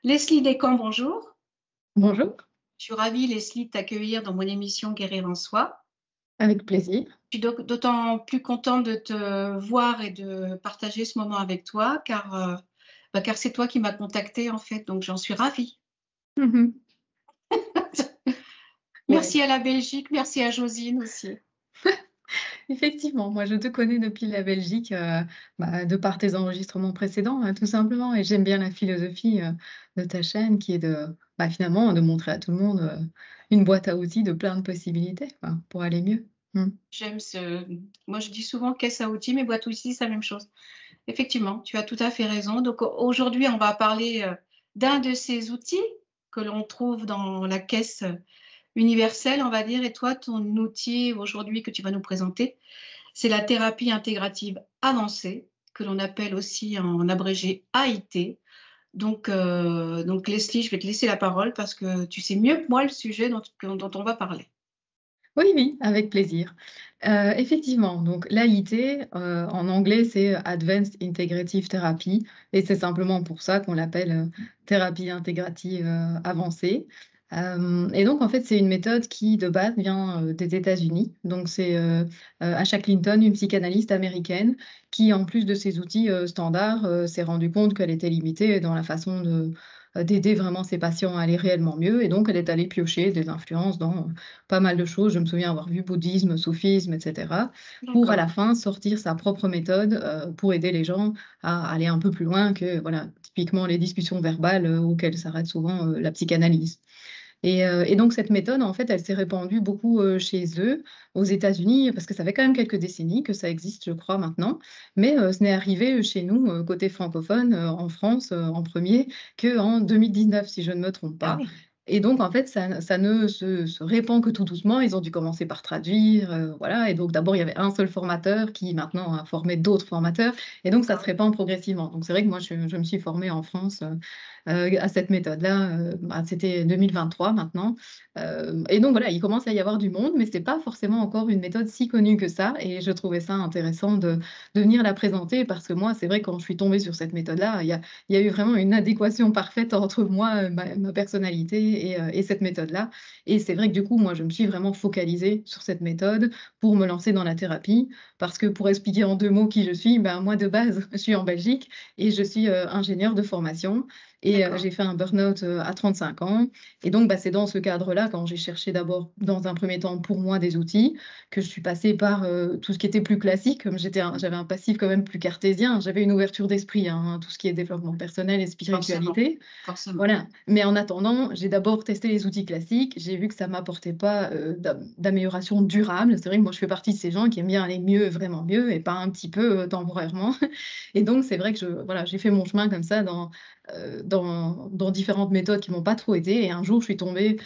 Leslie Descamps, bonjour. Bonjour, Je suis ravie, Leslie, de t'accueillir dans mon émission Guérir en soi. avec plaisir. Je suis d'autant plus contente de te voir et de partager ce moment avec toi, car c'est toi qui m'as contactée en fait, donc j'en suis ravie. Mhm. Ouais. Merci à la Belgique, merci à Josine aussi. Effectivement, moi je te connais depuis la Belgique, de par tes enregistrements précédents, tout simplement, et j'aime bien la philosophie de ta chaîne qui est finalement de montrer à tout le monde une boîte à outils de plein de possibilités quoi, pour aller mieux. Mm. J'aime ce. Moi, je dis souvent caisse à outils, mais boîte à outils, c'est la même chose. Effectivement, tu as tout à fait raison. Donc aujourd'hui, on va parler d'un de ces outils que l'on trouve dans la caisse universelle, on va dire. Et toi, ton outil aujourd'hui que tu vas nous présenter, c'est la thérapie intégrative avancée, que l'on appelle aussi en abrégé AIT. Donc Leslie, je vais te laisser la parole parce que tu sais mieux que moi le sujet dont on va parler. Oui, oui, avec plaisir. Effectivement, donc l'AIT, en anglais, c'est Advanced Integrative Therapy, et c'est simplement pour ça qu'on l'appelle thérapie intégrative avancée. Et donc, en fait, c'est une méthode qui, de base, vient des États-Unis. Donc, c'est Asha Clinton, une psychanalyste américaine, qui, en plus de ses outils standards, s'est rendue compte qu'elle était limitée dans la façon d'aider vraiment ses patients à aller réellement mieux. Et donc, elle est allée piocher des influences dans pas mal de choses. Je me souviens avoir vu bouddhisme, soufisme, etc., pour à D'accord. la fin sortir sa propre méthode pour aider les gens à aller un peu plus loin que, voilà, typiquement les discussions verbales auxquelles s'arrête souvent la psychanalyse. Et donc cette méthode, en fait, elle s'est répandue beaucoup chez eux, aux États-Unis, parce que ça fait quand même quelques décennies que ça existe, je crois, maintenant. Mais ce n'est arrivé chez nous, côté francophone, en France, en premier, qu'en 2019, si je ne me trompe Ah pas. oui. Et donc, en fait, ça ne se répand que tout doucement. Ils ont dû commencer par traduire, voilà. Et donc, d'abord, il y avait un seul formateur qui, maintenant, a formé d'autres formateurs. Et donc, ça se D'accord. répand progressivement. Donc, c'est vrai que moi, je me suis formée en France à cette méthode-là. C'était 2023 maintenant. Et donc voilà, il commence à y avoir du monde, mais ce n'est pas forcément encore une méthode si connue que ça. Et je trouvais ça intéressant de venir la présenter parce que moi, c'est vrai, quand je suis tombée sur cette méthode-là, il y a eu vraiment une adéquation parfaite entre moi, ma personnalité et cette méthode-là. Et c'est vrai que du coup, moi, je me suis vraiment focalisée sur cette méthode pour me lancer dans la thérapie. Parce que pour expliquer en deux mots qui je suis, moi de base, je suis en Belgique et je suis ingénieure de formation. Et D'accord. j'ai fait un burn-out à 35 ans. Et donc, c'est dans ce cadre-là, quand j'ai cherché d'abord, dans un premier temps, pour moi, des outils, que je suis passée par tout ce qui était plus classique, comme j'avais un passif quand même plus cartésien, j'avais une ouverture d'esprit, hein, tout ce qui est développement personnel et Forcément. spiritualité. Forcément. Voilà. Mais en attendant, j'ai d'abord testé les outils classiques. J'ai vu que ça ne m'apportait pas d'amélioration durable. C'est vrai que moi, je fais partie de ces gens qui aiment bien aller mieux, vraiment mieux, et pas un petit peu temporairement. Et donc, c'est vrai que voilà, j'ai fait mon chemin comme ça dans différentes méthodes qui m'ont pas trop aidé. Et un jour, je suis tombée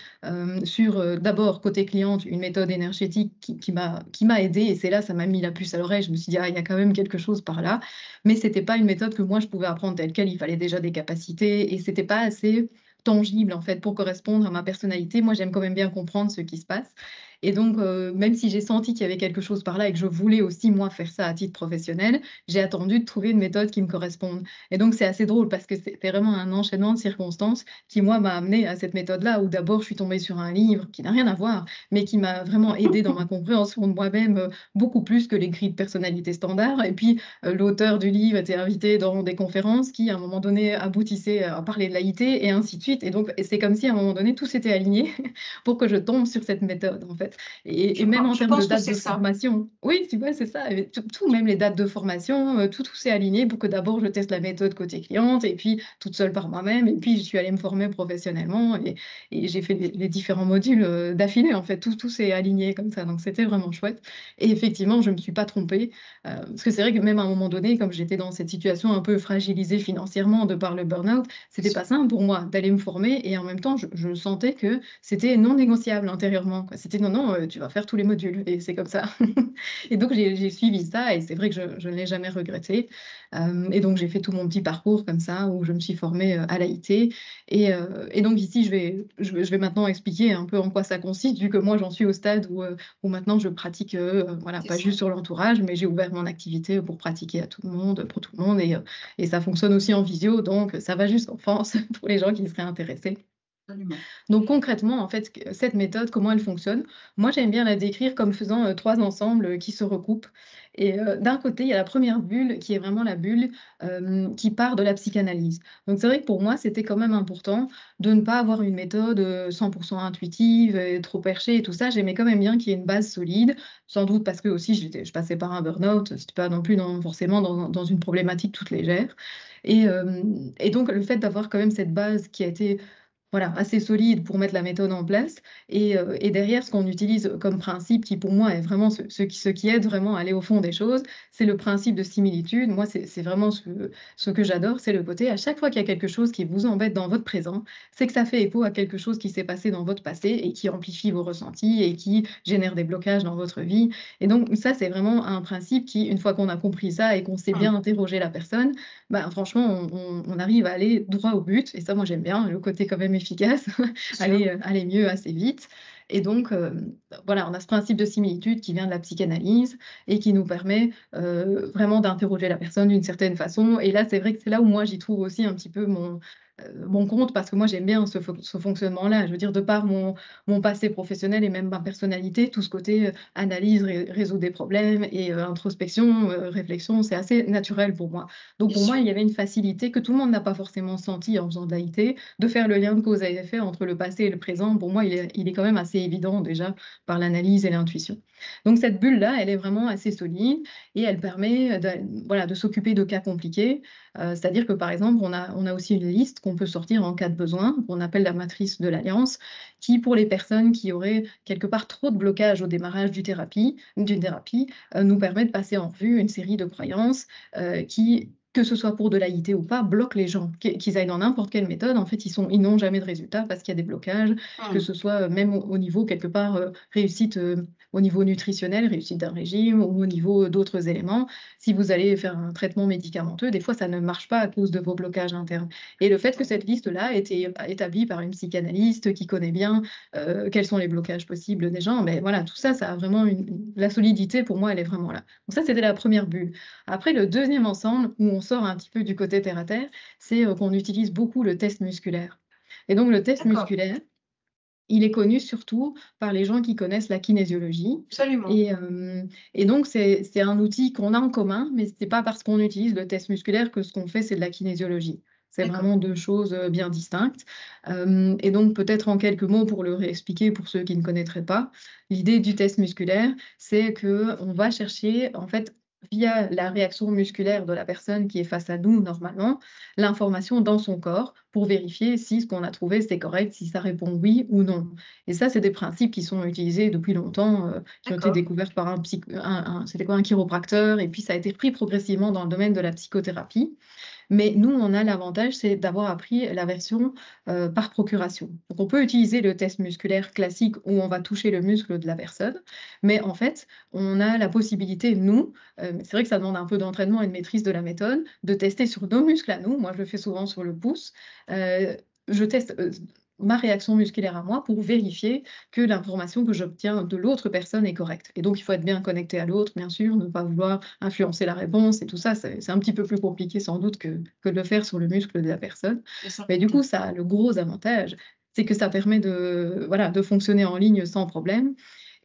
sur, d'abord, côté cliente, une méthode énergétique qui m'a aidée. Et c'est là, ça m'a mis la puce à l'oreille. Je me suis dit, ah, il y a quand même quelque chose par là. Mais c'était pas une méthode que moi, je pouvais apprendre telle quelle. Il fallait déjà des capacités et c'était pas assez tangible, en fait, pour correspondre à ma personnalité. Moi, j'aime quand même bien comprendre ce qui se passe. Et donc, même si j'ai senti qu'il y avait quelque chose par là et que je voulais aussi, moi, faire ça à titre professionnel, j'ai attendu de trouver une méthode qui me corresponde. Et donc, c'est assez drôle parce que c'était vraiment un enchaînement de circonstances qui, moi, m'a amené à cette méthode-là où d'abord, je suis tombée sur un livre qui n'a rien à voir, mais qui m'a vraiment aidée dans ma compréhension de moi-même beaucoup plus que les grilles de personnalité standard. Et puis, l'auteur du livre était invité dans des conférences qui, à un moment donné, aboutissaient à parler de l'AIT et ainsi de suite. Et donc, c'est comme si, à un moment donné, tout s'était aligné pour que je tombe sur cette méthode, en fait. Et même en Je termes de pense que date c'est de ça. formation, oui, tu vois, c'est ça. Et tout, même les dates de formation, tout s'est aligné pour que d'abord je teste la méthode côté cliente et puis toute seule par moi-même. Et puis je suis allée me former professionnellement et j'ai fait les différents modules d'affilée. En fait, tout s'est aligné comme ça. Donc c'était vraiment chouette. Et effectivement, je ne me suis pas trompée. Parce que c'est vrai que même à un moment donné, comme j'étais dans cette situation un peu fragilisée financièrement de par le burn-out, C'est c'était sûr. pas simple pour moi d'aller me former. Et en même temps, je sentais que c'était non négociable intérieurement, quoi. C'était non, non, maintenant, tu vas faire tous les modules et c'est comme ça. Et donc j'ai suivi ça et c'est vrai que je ne l'ai jamais regretté. Et donc j'ai fait tout mon petit parcours comme ça où je me suis formée, à l'AIT et donc ici je vais maintenant expliquer un peu en quoi ça consiste vu que moi j'en suis au stade où maintenant je pratique, voilà, C'est pas ça. juste sur l'entourage, mais j'ai ouvert mon activité pour pratiquer à tout le monde, pour tout le monde et ça fonctionne aussi en visio, donc ça va jusqu'en France pour les gens qui seraient intéressés. Absolument. Donc concrètement, en fait, cette méthode, comment elle fonctionne? Moi, j'aime bien la décrire comme faisant, 3 ensembles, qui se recoupent et d'un côté, il y a la première bulle qui est vraiment la bulle, qui part de la psychanalyse. Donc c'est vrai que pour moi, c'était quand même important de ne pas avoir une méthode, 100 intuitive et trop perchée et tout ça. J'aimais quand même bien qu'il y ait une base solide, sans doute parce que aussi je passais par un burn-out, c'était pas non plus forcément dans une problématique toute légère et donc le fait d'avoir quand même cette base qui a été voilà, assez solide pour mettre la méthode en place et derrière ce qu'on utilise comme principe qui pour moi est vraiment ce qui aide vraiment à aller au fond des choses, c'est le principe de similitude. Moi, c'est vraiment ce que j'adore, c'est le côté à chaque fois qu'il y a quelque chose qui vous embête dans votre présent, c'est que ça fait écho à quelque chose qui s'est passé dans votre passé et qui amplifie vos ressentis et qui génère des blocages dans votre vie et donc ça, c'est vraiment un principe qui, une fois qu'on a compris ça et qu'on sait Mmh. bien interroger la personne, bah, franchement, on arrive à aller droit au but et ça, moi, j'aime bien le côté quand même efficace, Bien sûr. aller mieux assez vite et donc voilà, on a ce principe de similitude qui vient de la psychanalyse et qui nous permet, vraiment d'interroger la personne d'une certaine façon et là, c'est vrai que c'est là où moi, j'y trouve aussi un petit peu mon compte parce que moi, j'aime bien ce fonctionnement-là. Je veux dire, de par mon passé professionnel et même ma personnalité, tout ce côté, analyse, résoudre des problèmes et introspection, réflexion, c'est assez naturel pour moi. Donc Bien pour moi, sûr. il y avait une facilité que tout le monde n'a pas forcément senti en faisant de l'AIT, de faire le lien de cause à effet entre le passé et le présent. Pour moi, il est quand même assez évident déjà par l'analyse et l'intuition. Donc cette bulle-là, elle est vraiment assez solide et elle permet voilà, de s'occuper de cas compliqués. C'est-à-dire que par exemple, on a aussi une liste qu'on peut sortir en cas de besoin, qu'on appelle la matrice de l'alliance, qui pour les personnes qui auraient quelque part trop de blocage au démarrage d'une thérapie, nous permet de passer en revue une série de croyances qui, que ce soit pour de l'AIT ou pas, bloquent les gens. Qu'ils aillent dans n'importe quelle méthode, en fait, ils n'ont jamais de résultat parce qu'il y a des blocages, que Mmh. ce soit même au niveau, quelque part, réussite au niveau nutritionnel, réussite d'un régime ou au niveau d'autres éléments. Si vous allez faire un traitement médicamenteux, des fois, ça ne marche pas à cause de vos blocages internes. Et le fait que cette liste-là ait été établie par une psychanalyste qui connaît bien quels sont les blocages possibles des gens, mais voilà, tout ça, ça a vraiment la solidité, pour moi, elle est vraiment là. Donc ça, c'était la première bulle. Après, le deuxième ensemble, où on sort un petit peu du côté terre à terre, c'est qu'on utilise beaucoup le test musculaire. Et donc, le test D'accord. musculaire, il est connu surtout par les gens qui connaissent la kinésiologie. Absolument. Et donc, c'est un outil qu'on a en commun, mais ce n'est pas parce qu'on utilise le test musculaire que ce qu'on fait, c'est de la kinésiologie. C'est D'accord. vraiment deux choses bien distinctes. Et donc, peut-être en quelques mots pour le réexpliquer pour ceux qui ne connaîtraient pas, l'idée du test musculaire, c'est qu'on va chercher, en fait, via la réaction musculaire de la personne qui est face à nous normalement, l'information dans son corps pour vérifier si ce qu'on a trouvé c'est correct, si ça répond oui ou non. Et ça, c'est des principes qui sont utilisés depuis longtemps, qui ont été D'accord. découverts par c'était quoi, un chiropracteur, et puis ça a été repris progressivement dans le domaine de la psychothérapie. Mais nous, on a l'avantage, c'est d'avoir appris la version par procuration. Donc, on peut utiliser le test musculaire classique où on va toucher le muscle de la personne, mais en fait, on a la possibilité, nous, c'est vrai que ça demande un peu d'entraînement et de maîtrise de la méthode, de tester sur nos muscles à nous. Moi, je le fais souvent sur le pouce. Je teste ma réaction musculaire à moi pour vérifier que l'information que j'obtiens de l'autre personne est correcte. Et donc, il faut être bien connecté à l'autre, bien sûr, ne pas vouloir influencer la réponse et tout ça. C'est un petit peu plus compliqué sans doute que de le faire sur le muscle de la personne. C'est ça. Mais du coup, ça a le gros avantage, c'est que ça permet voilà, de fonctionner en ligne sans problème.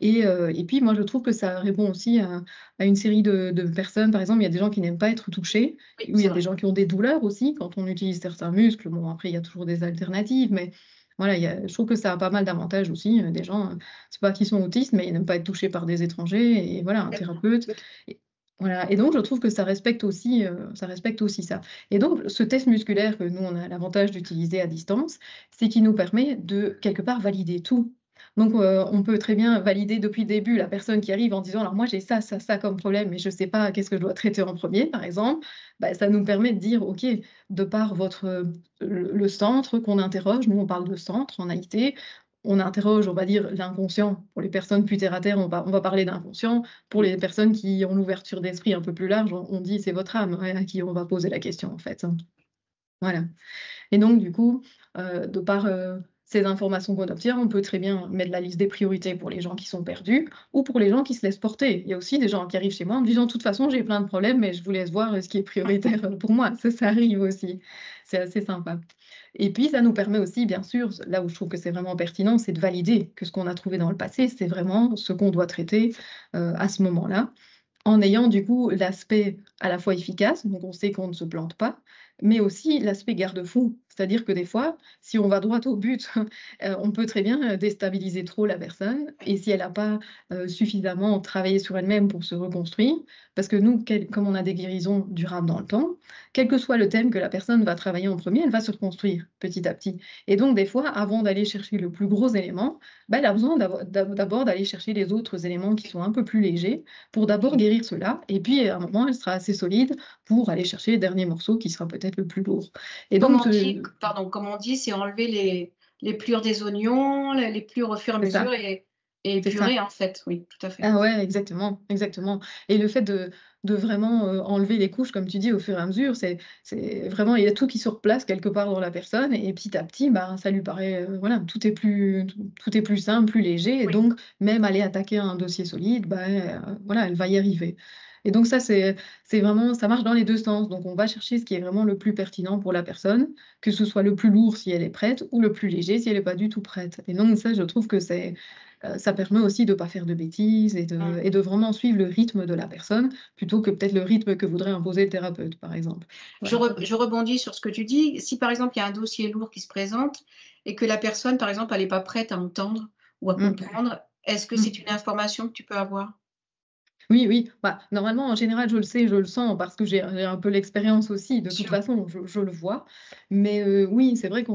Et puis, moi, je trouve que ça répond aussi à une série de personnes. Par exemple, il y a des gens qui n'aiment pas être touchés, Oui, ou il y c'est a des vrai. gens qui ont des douleurs aussi quand on utilise certains muscles. Bon, après, il y a toujours des alternatives, mais voilà, je trouve que ça a pas mal d'avantages aussi. Des gens, c'est pas qu'ils sont autistes, mais ils n'aiment pas être touchés par des étrangers. Et voilà, un Complètement. thérapeute. Tout Et, voilà. Et donc, je trouve que ça respecte aussi ça. Et donc, ce test musculaire que nous, on a l'avantage d'utiliser à distance, c'est qu'il nous permet de, quelque part, valider tout. Donc, on peut très bien valider depuis le début la personne qui arrive en disant: «Alors moi, j'ai ça, ça, ça comme problème, mais je ne sais pas qu'est-ce que je dois traiter en premier, par exemple». Bah, ça nous permet de dire: «OK, de par le centre qu'on interroge», nous on parle de centre en AIT, on interroge, on va dire, l'inconscient. Pour les personnes plus terre à terre, on va parler d'inconscient. Pour les personnes qui ont l'ouverture d'esprit un peu plus large, on dit c'est votre âme, ouais, à qui on va poser la question, en fait. Voilà. Et donc, du coup, de par ces informations qu'on obtient, on peut très bien mettre la liste des priorités pour les gens qui sont perdus ou pour les gens qui se laissent porter. Il y a aussi des gens qui arrivent chez moi en me disant, de toute façon, j'ai plein de problèmes, mais je vous laisse voir ce qui est prioritaire pour moi. Ça arrive aussi. C'est assez sympa. Et puis, ça nous permet aussi, bien sûr, là où je trouve que c'est vraiment pertinent, c'est de valider que ce qu'on a trouvé dans le passé, c'est vraiment ce qu'on doit traiter à ce moment-là, en ayant du coup l'aspect à la fois efficace, donc on sait qu'on ne se plante pas, mais aussi l'aspect garde-fou. C'est-à-dire que des fois, si on va droit au but, on peut très bien déstabiliser trop la personne. Et si elle n'a pas suffisamment travaillé sur elle-même pour se reconstruire, parce que nous, comme on a des guérisons durables dans le temps, quel que soit le thème que la personne va travailler en premier, elle va se reconstruire petit à petit. Et donc, des fois, avant d'aller chercher le plus gros élément, bah, elle a besoin d'abord d'aller chercher les autres éléments qui sont un peu plus légers pour d'abord guérir cela. Et puis, à un moment, elle sera assez solide pour aller chercher le dernier morceau qui sera peut-être le plus lourd. Et Comme donc, on dit, pardon, comme on dit, c'est enlever les plures des oignons, les plures au fur et à c'est ça, mesure et c'est ça. épurer, en fait. Oui, tout à fait. Ah ouais, exactement, exactement. Et le fait de vraiment enlever les couches, comme tu dis, au fur et à mesure, c'est vraiment, il y a tout qui se replace quelque part dans la personne, et petit à petit, bah, ça lui paraît, voilà, tout est plus simple, plus léger, et Oui. donc même aller attaquer un dossier solide, bah, voilà, elle va y arriver. Et donc ça, c'est vraiment, ça marche dans les deux sens. Donc on va chercher ce qui est vraiment le plus pertinent pour la personne, que ce soit le plus lourd si elle est prête, ou le plus léger si elle n'est pas du tout prête. Et donc ça, je trouve que ça permet aussi de ne pas faire de bêtises Mm. et de vraiment suivre le rythme de la personne plutôt que peut-être le rythme que voudrait imposer le thérapeute, par exemple. Voilà. Je rebondis sur ce que tu dis. Si par exemple il y a un dossier lourd qui se présente et que la personne, par exemple, elle n'est pas prête à entendre ou à Mm, comprendre, est-ce que mm. c'est une information que tu peux avoir? Oui, oui. Bah, normalement, en général, je le sais, je le sens parce que j'ai un peu l'expérience aussi. De toute Sûr. façon, je le vois. Mais oui, c'est vrai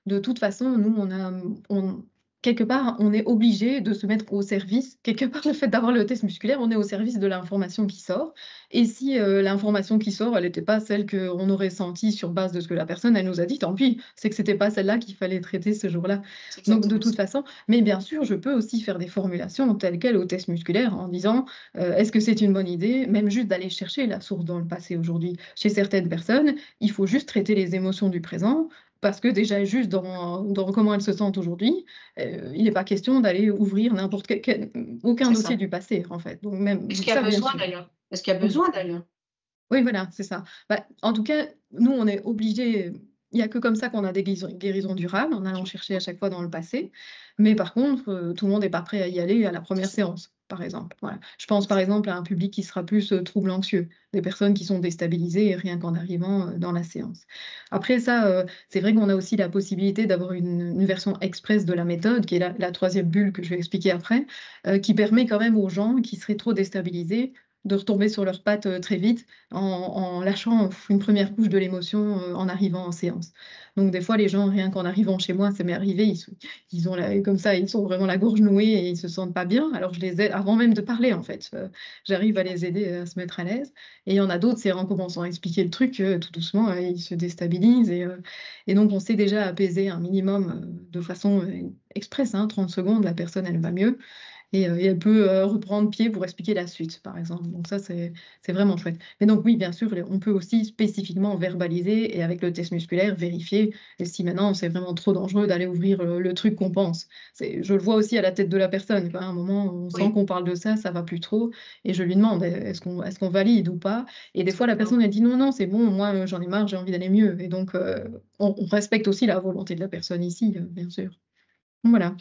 de toute façon, nous, quelque part, on est obligé de se mettre au service. Quelque part, le fait d'avoir le test musculaire, on est au service de l'information qui sort. Et si l'information qui sort, elle n'était pas celle qu'on aurait sentie sur base de ce que la personne, elle nous a dit, tant pis, c'est que c'était pas celle-là qu'il fallait traiter ce jour-là. C'est Donc, de exactement toute ça. façon, mais bien sûr, je peux aussi faire des formulations telles quelles au test musculaire en disant est-ce que c'est une bonne idée, même juste d'aller chercher la source dans le passé aujourd'hui? Chez certaines personnes, il faut juste traiter les émotions du présent, parce que déjà, juste dans comment elles se sentent aujourd'hui, il n'est pas question d'aller ouvrir aucun C'est dossier ça. du passé, en fait. Est-ce Donc qu'il y a ça, bien besoin sûr. d'ailleurs? Est-ce qu'il y a Oui. besoin d'ailleurs? Oui, voilà, c'est ça. Bah, en tout cas, nous, on est obligés, il n'y a que comme ça qu'on a des guérisons durables, en allant chercher à chaque fois dans le passé. Mais par contre, tout le monde n'est pas prêt à y aller à la C'est première ça. séance, par exemple. Voilà. Je pense par exemple à un public qui sera plus trouble anxieux, des personnes qui sont déstabilisées rien qu'en arrivant dans la séance. Après ça, c'est vrai qu'on a aussi la possibilité d'avoir une version express de la méthode, qui est la troisième bulle que je vais expliquer après, qui permet quand même aux gens qui seraient trop déstabilisés de retomber sur leurs pattes très vite en lâchant une première couche de l'émotion en arrivant en séance. Donc des fois, les gens, rien qu'en arrivant chez moi, ça m'est arrivé, ils ont comme ça, ils sont vraiment la gorge nouée et ils se sentent pas bien. Alors je les aide avant même de parler en fait. J'arrive à les aider à se mettre à l'aise. Et il y en a d'autres, c'est en commençant à expliquer le truc, tout doucement, ils se déstabilisent. Et donc on sait déjà apaiser un minimum de façon express, hein, 30 secondes, la personne, elle va mieux. Et elle peut reprendre pied pour expliquer la suite, par exemple. Donc ça, c'est vraiment chouette. Mais donc oui, bien sûr, on peut aussi spécifiquement verbaliser et avec le test musculaire, vérifier si maintenant c'est vraiment trop dangereux d'aller ouvrir le truc qu'on pense. Je le vois aussi à la tête de la personne. À un moment, on sent Oui. qu'on parle de ça, ça va plus trop. Et je lui demande, est-ce qu'on valide ou pas? Et des fois, la personne, elle dit non, non, c'est bon, moi, j'en ai marre, j'ai envie d'aller mieux. Et donc, on respecte aussi la volonté de la personne ici, bien sûr. Voilà.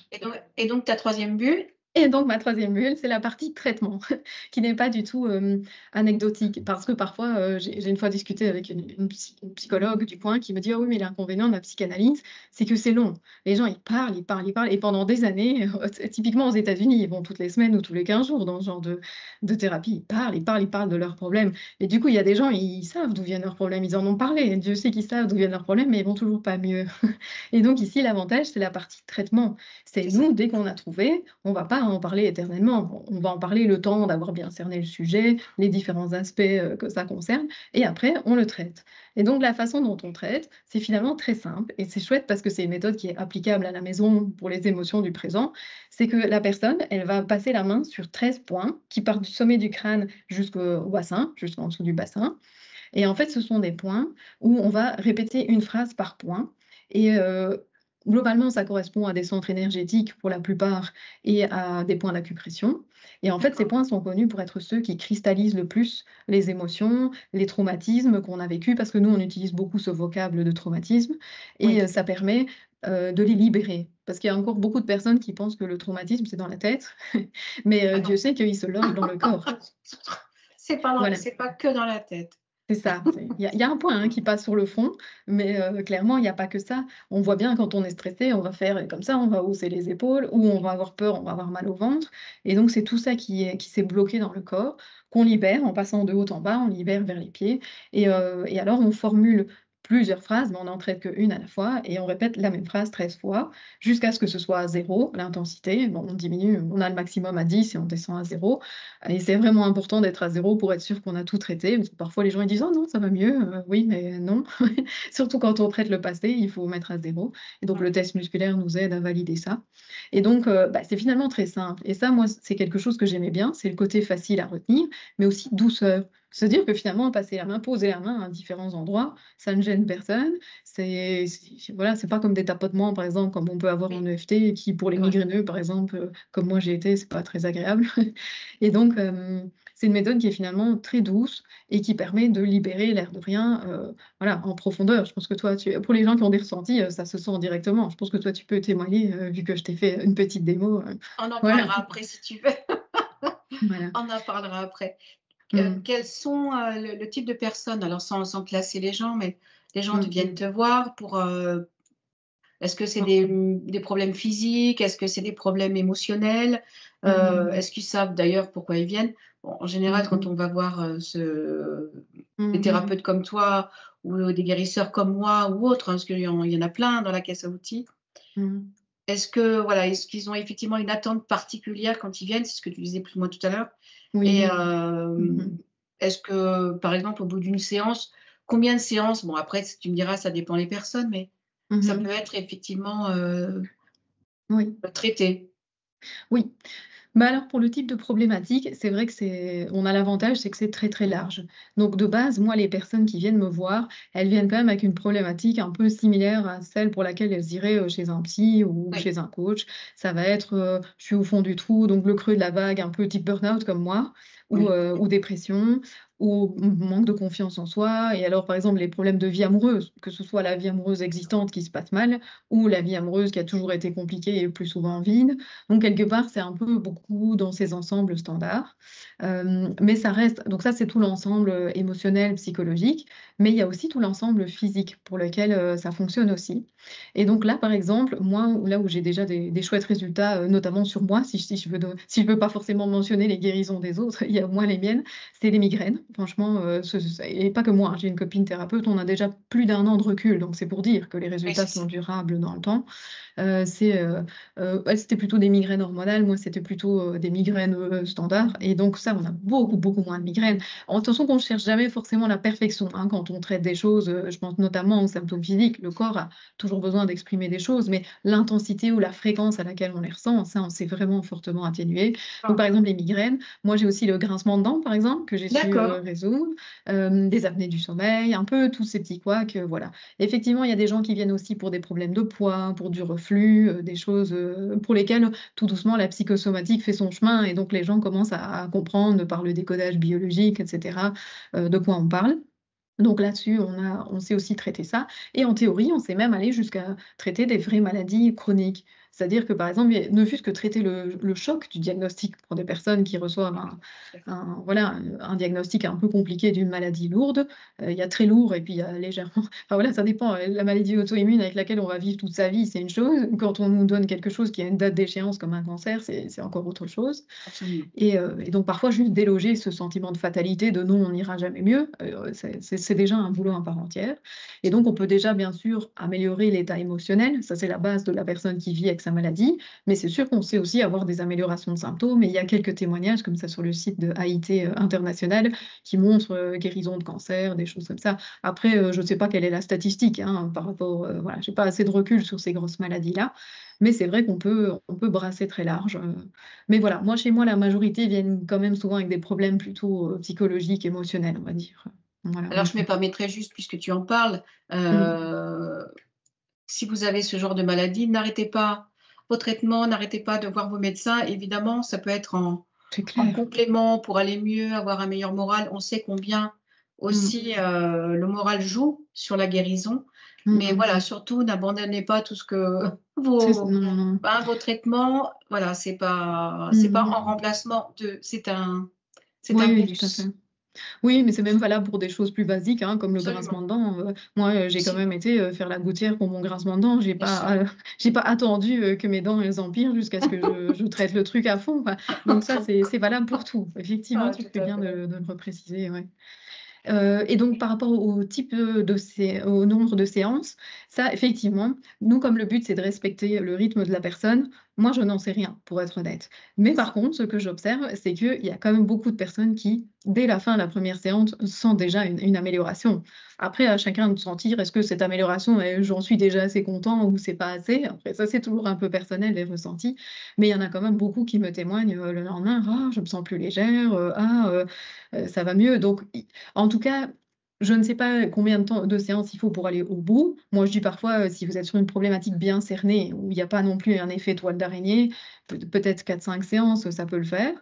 Et donc ta troisième bulle? Et donc ma troisième bulle, c'est la partie traitement, qui n'est pas du tout, anecdotique. Parce que parfois, j'ai une fois discuté avec une psychologue du coin qui me dit: «Ah oui, mais l'inconvénient de la psychanalyse, c'est que c'est long. Les gens, ils parlent, ils parlent, ils parlent» et pendant des années, typiquement aux États-Unis, ils vont toutes les semaines ou tous les 15 jours dans ce genre de thérapie. Ils parlent, ils parlent, ils parlent de leurs problèmes et du coup, il y a des gens, ils savent d'où viennent leurs problèmes, ils en ont parlé. Dieu sait qu'ils savent d'où viennent leurs problèmes, mais ils vont toujours pas mieux et donc ici, l'avantage, c'est la partie traitement. C'est C'est ça. nous, dès qu'on a trouvé, on va pas pas en parler éternellement. On va en parler le temps d'avoir bien cerné le sujet, les différents aspects que ça concerne, et après, on le traite. Et donc, la façon dont on traite, c'est finalement très simple, et c'est chouette parce que c'est une méthode qui est applicable à la maison pour les émotions du présent. C'est que la personne, elle va passer la main sur 13 points qui partent du sommet du crâne jusqu'au bassin, jusqu'en dessous du bassin. Et en fait, ce sont des points où on va répéter une phrase par point. Et globalement, ça correspond à des centres énergétiques pour la plupart et à des points d'acupression. Et en fait, ces D'accord. points sont connus pour être ceux qui cristallisent le plus les émotions, les traumatismes qu'on a vécus, parce que nous, on utilise beaucoup ce vocable de traumatisme. Oui. Et ça permet de les libérer. Parce qu'il y a encore beaucoup de personnes qui pensent que le traumatisme, c'est dans la tête. Mais Ah Dieu non. sait qu'il se loge dans le corps. Voilà. C'est pas que dans la tête. C'est ça, il y a un point, hein, qui passe sur le front, mais clairement, il y a pas que ça. On voit bien quand on est stressé, on va faire comme ça, on va hausser les épaules ou on va avoir peur, on va avoir mal au ventre et donc c'est tout ça qui s'est bloqué dans le corps, qu'on libère en passant de haut en bas, on libère vers les pieds et alors on formule plusieurs phrases, mais on n'en traite qu'1 à la fois et on répète la même phrase 13 fois jusqu'à ce que ce soit à 0 l'intensité. Bon, on diminue, on a le maximum à 10 et on descend à 0. Et c'est vraiment important d'être à 0 pour être sûr qu'on a tout traité, parce que parfois les gens ils disent: «Oh non, ça va mieux», oui, mais non. Surtout quand on traite le passé, il faut mettre à 0. Et donc Ouais. le test musculaire nous aide à valider ça. Et donc c'est finalement très simple et ça, moi, c'est quelque chose que j'aimais bien, c'est le côté facile à retenir, mais aussi douceur. Se dire que finalement passer la main, poser la main à différents endroits, ça ne gêne personne. Voilà, c'est pas comme des tapotements, par exemple, comme on peut avoir en Oui, EFT qui pour les c'est vrai. migraineux, par exemple, comme moi j'ai été, c'est pas très agréable. Et donc, c'est une méthode qui est finalement très douce et qui permet de libérer l'air de rien, voilà, en profondeur. Je pense que toi, pour les gens qui ont des ressentis, ça se sent directement. Je pense que toi, tu peux témoigner, vu que je t'ai fait une petite démo, On en voilà, parlera après si tu veux. voilà. On en parlera après. Mmh. Quels sont, le type de personnes, alors sans classer les gens, mais les gens Mmh. viennent te voir pour, est-ce que c'est Mmh. des problèmes physiques? Est-ce que c'est des problèmes émotionnels? Mmh. Est-ce qu'ils savent d'ailleurs pourquoi ils viennent? Bon, en général, quand Mmh. on va voir, des Mmh mh. thérapeutes comme toi ou des guérisseurs comme moi ou autres, hein, parce qu'il y en a plein dans la caisse à outils. Mmh. Est-ce que voilà, est-ce qu'ils ont effectivement une attente particulière quand ils viennent? C'est ce que tu disais plus ou moins tout à l'heure. Et Oui. Mmh. est-ce que, par exemple, au bout d'une séance, combien de séances? Bon, après, tu me diras, ça dépend les personnes, mais ça peut Mmh. être effectivement, Oui. traité. Oui. Bah, alors pour le type de problématique, c'est vrai que on a l'avantage, c'est que c'est très, très large. Donc de base, moi, les personnes qui viennent me voir, elles viennent quand même avec une problématique un peu similaire à celle pour laquelle elles iraient, chez un psy ou Oui, chez un coach. Ça va être, je suis au fond du trou, donc le creux de la vague, un peu type burn-out comme moi oui, ou dépression ou manque de confiance en soi et alors, par exemple, les problèmes de vie amoureuse, que ce soit la vie amoureuse existante qui se passe mal ou la vie amoureuse qui a toujours été compliquée et plus souvent vide. Donc quelque part, c'est un peu beaucoup dans ces ensembles standards. Mais ça reste donc ça, c'est tout l'ensemble, émotionnel, psychologique, mais il y a aussi tout l'ensemble physique pour lequel, ça fonctionne aussi. Et donc là, par exemple, moi, là où j'ai déjà des chouettes résultats, notamment sur moi, si je veux pas forcément mentionner les guérisons des autres, il y a moi les miennes, c'est les migraines. Franchement, et pas que moi, hein, j'ai une copine thérapeute, on a déjà plus d'1 an de recul, donc c'est pour dire que les oui, résultats c'est ça. sont durables dans le temps. Elle, c'était plutôt des migraines hormonales, moi, c'était plutôt, des migraines, standards et donc ça, on a beaucoup, beaucoup moins de migraines. Attention qu'on ne cherche jamais forcément la perfection, hein, quand on traite des choses, je pense notamment aux symptômes physiques. Le corps a toujours besoin d'exprimer des choses, mais l'intensité ou la fréquence à laquelle on les ressent, ça, on s'est vraiment fortement atténué. Donc Ah, par exemple, les migraines, moi, j'ai aussi le grincement de dents, par exemple, que j'ai su, d'accord. résoudre, des apnées du sommeil, un peu tous ces petits couacs, voilà. Effectivement, il y a des gens qui viennent aussi pour des problèmes de poids, pour du reflux, des choses, pour lesquelles, tout doucement, la psychosomatique fait son chemin et donc les gens commencent à comprendre par le décodage biologique et cetera, de quoi on parle. Donc là-dessus, on sait aussi traiter ça et en théorie, on sait même aller jusqu'à traiter des vraies maladies chroniques. C'est-à-dire que, par exemple, ne fût-ce que traiter le choc du diagnostic pour des personnes qui reçoivent Oui, tout à fait. voilà, un diagnostic un peu compliqué d'une maladie lourde. Il y a très lourd et puis il y a légèrement enfin voilà, ça dépend, la maladie auto-immune avec laquelle on va vivre toute sa vie, c'est une chose. Quand on nous donne quelque chose qui a une date d'échéance comme un cancer, c'est encore autre chose. Absolument. Et donc parfois juste déloger ce sentiment de fatalité, de «non, on n'ira jamais mieux», c'est déjà un boulot à part entière. Et donc on peut déjà bien sûr améliorer l'état émotionnel, ça c'est la base de la personne qui vit avec sa maladie, mais c'est sûr qu'on sait aussi avoir des améliorations de symptômes. Et il y a quelques témoignages comme ça sur le site de AIT international qui montrent guérison de cancer, des choses comme ça. Après, je ne sais pas quelle est la statistique hein, par rapport, voilà, j'ai pas assez de recul sur ces grosses maladies-là, mais c'est vrai on peut brasser très large. Mais voilà, moi, chez moi, la majorité viennent quand même souvent avec des problèmes plutôt psychologiques, émotionnels, on va dire. Voilà. Alors, je me permettrai juste, puisque tu en parles, Mm. si vous avez ce genre de maladie, n'arrêtez pas vos traitements, n'arrêtez pas de voir vos médecins. Évidemment, ça peut être C'est en clair. complément pour aller mieux, avoir un meilleur moral. On sait combien Mm. aussi le moral joue sur la guérison. Mm, Mais mm. voilà, surtout, n'abandonnez pas tout ce que Non, non, non. vos traitements. Voilà, c'est pas Mm, en mm. remplacement c'est un Oui, oui, tout à fait. bonus. Oui, mais c'est même valable pour des choses plus basiques, hein, comme le Absolument. grincement de dents. Moi, j'ai quand Aussi, même été faire la gouttière pour mon grincement de dents. bien sûr. J'ai pas attendu que mes dents elles empirent jusqu'à ce que je traite le truc à fond. Enfin, donc ça, c'est valable pour tout. Effectivement, Ah, tu tout fais à bien fait. de le repréciser. Ouais. Et donc par rapport au type, au nombre de séances, ça effectivement, nous comme le but c'est de respecter le rythme de la personne, moi je n'en sais rien pour être honnête. Mais par contre, ce que j'observe, c'est qu'il y a quand même beaucoup de personnes qui, dès la fin de la première séance, sentent déjà une amélioration. Après, à chacun de sentir est-ce que cette amélioration, j'en suis déjà assez content ou c'est pas assez. Après, ça c'est toujours un peu personnel les ressentis, mais il y en a quand même beaucoup qui me témoignent le lendemain, ah, je me sens plus légère, ça va mieux. Donc en tout cas, je ne sais pas combien de temps de séances il faut pour aller au bout. Moi, je dis parfois, si vous êtes sur une problématique bien cernée, où il n'y a pas non plus un effet toile d'araignée, peut-être 4-5 séances, ça peut le faire.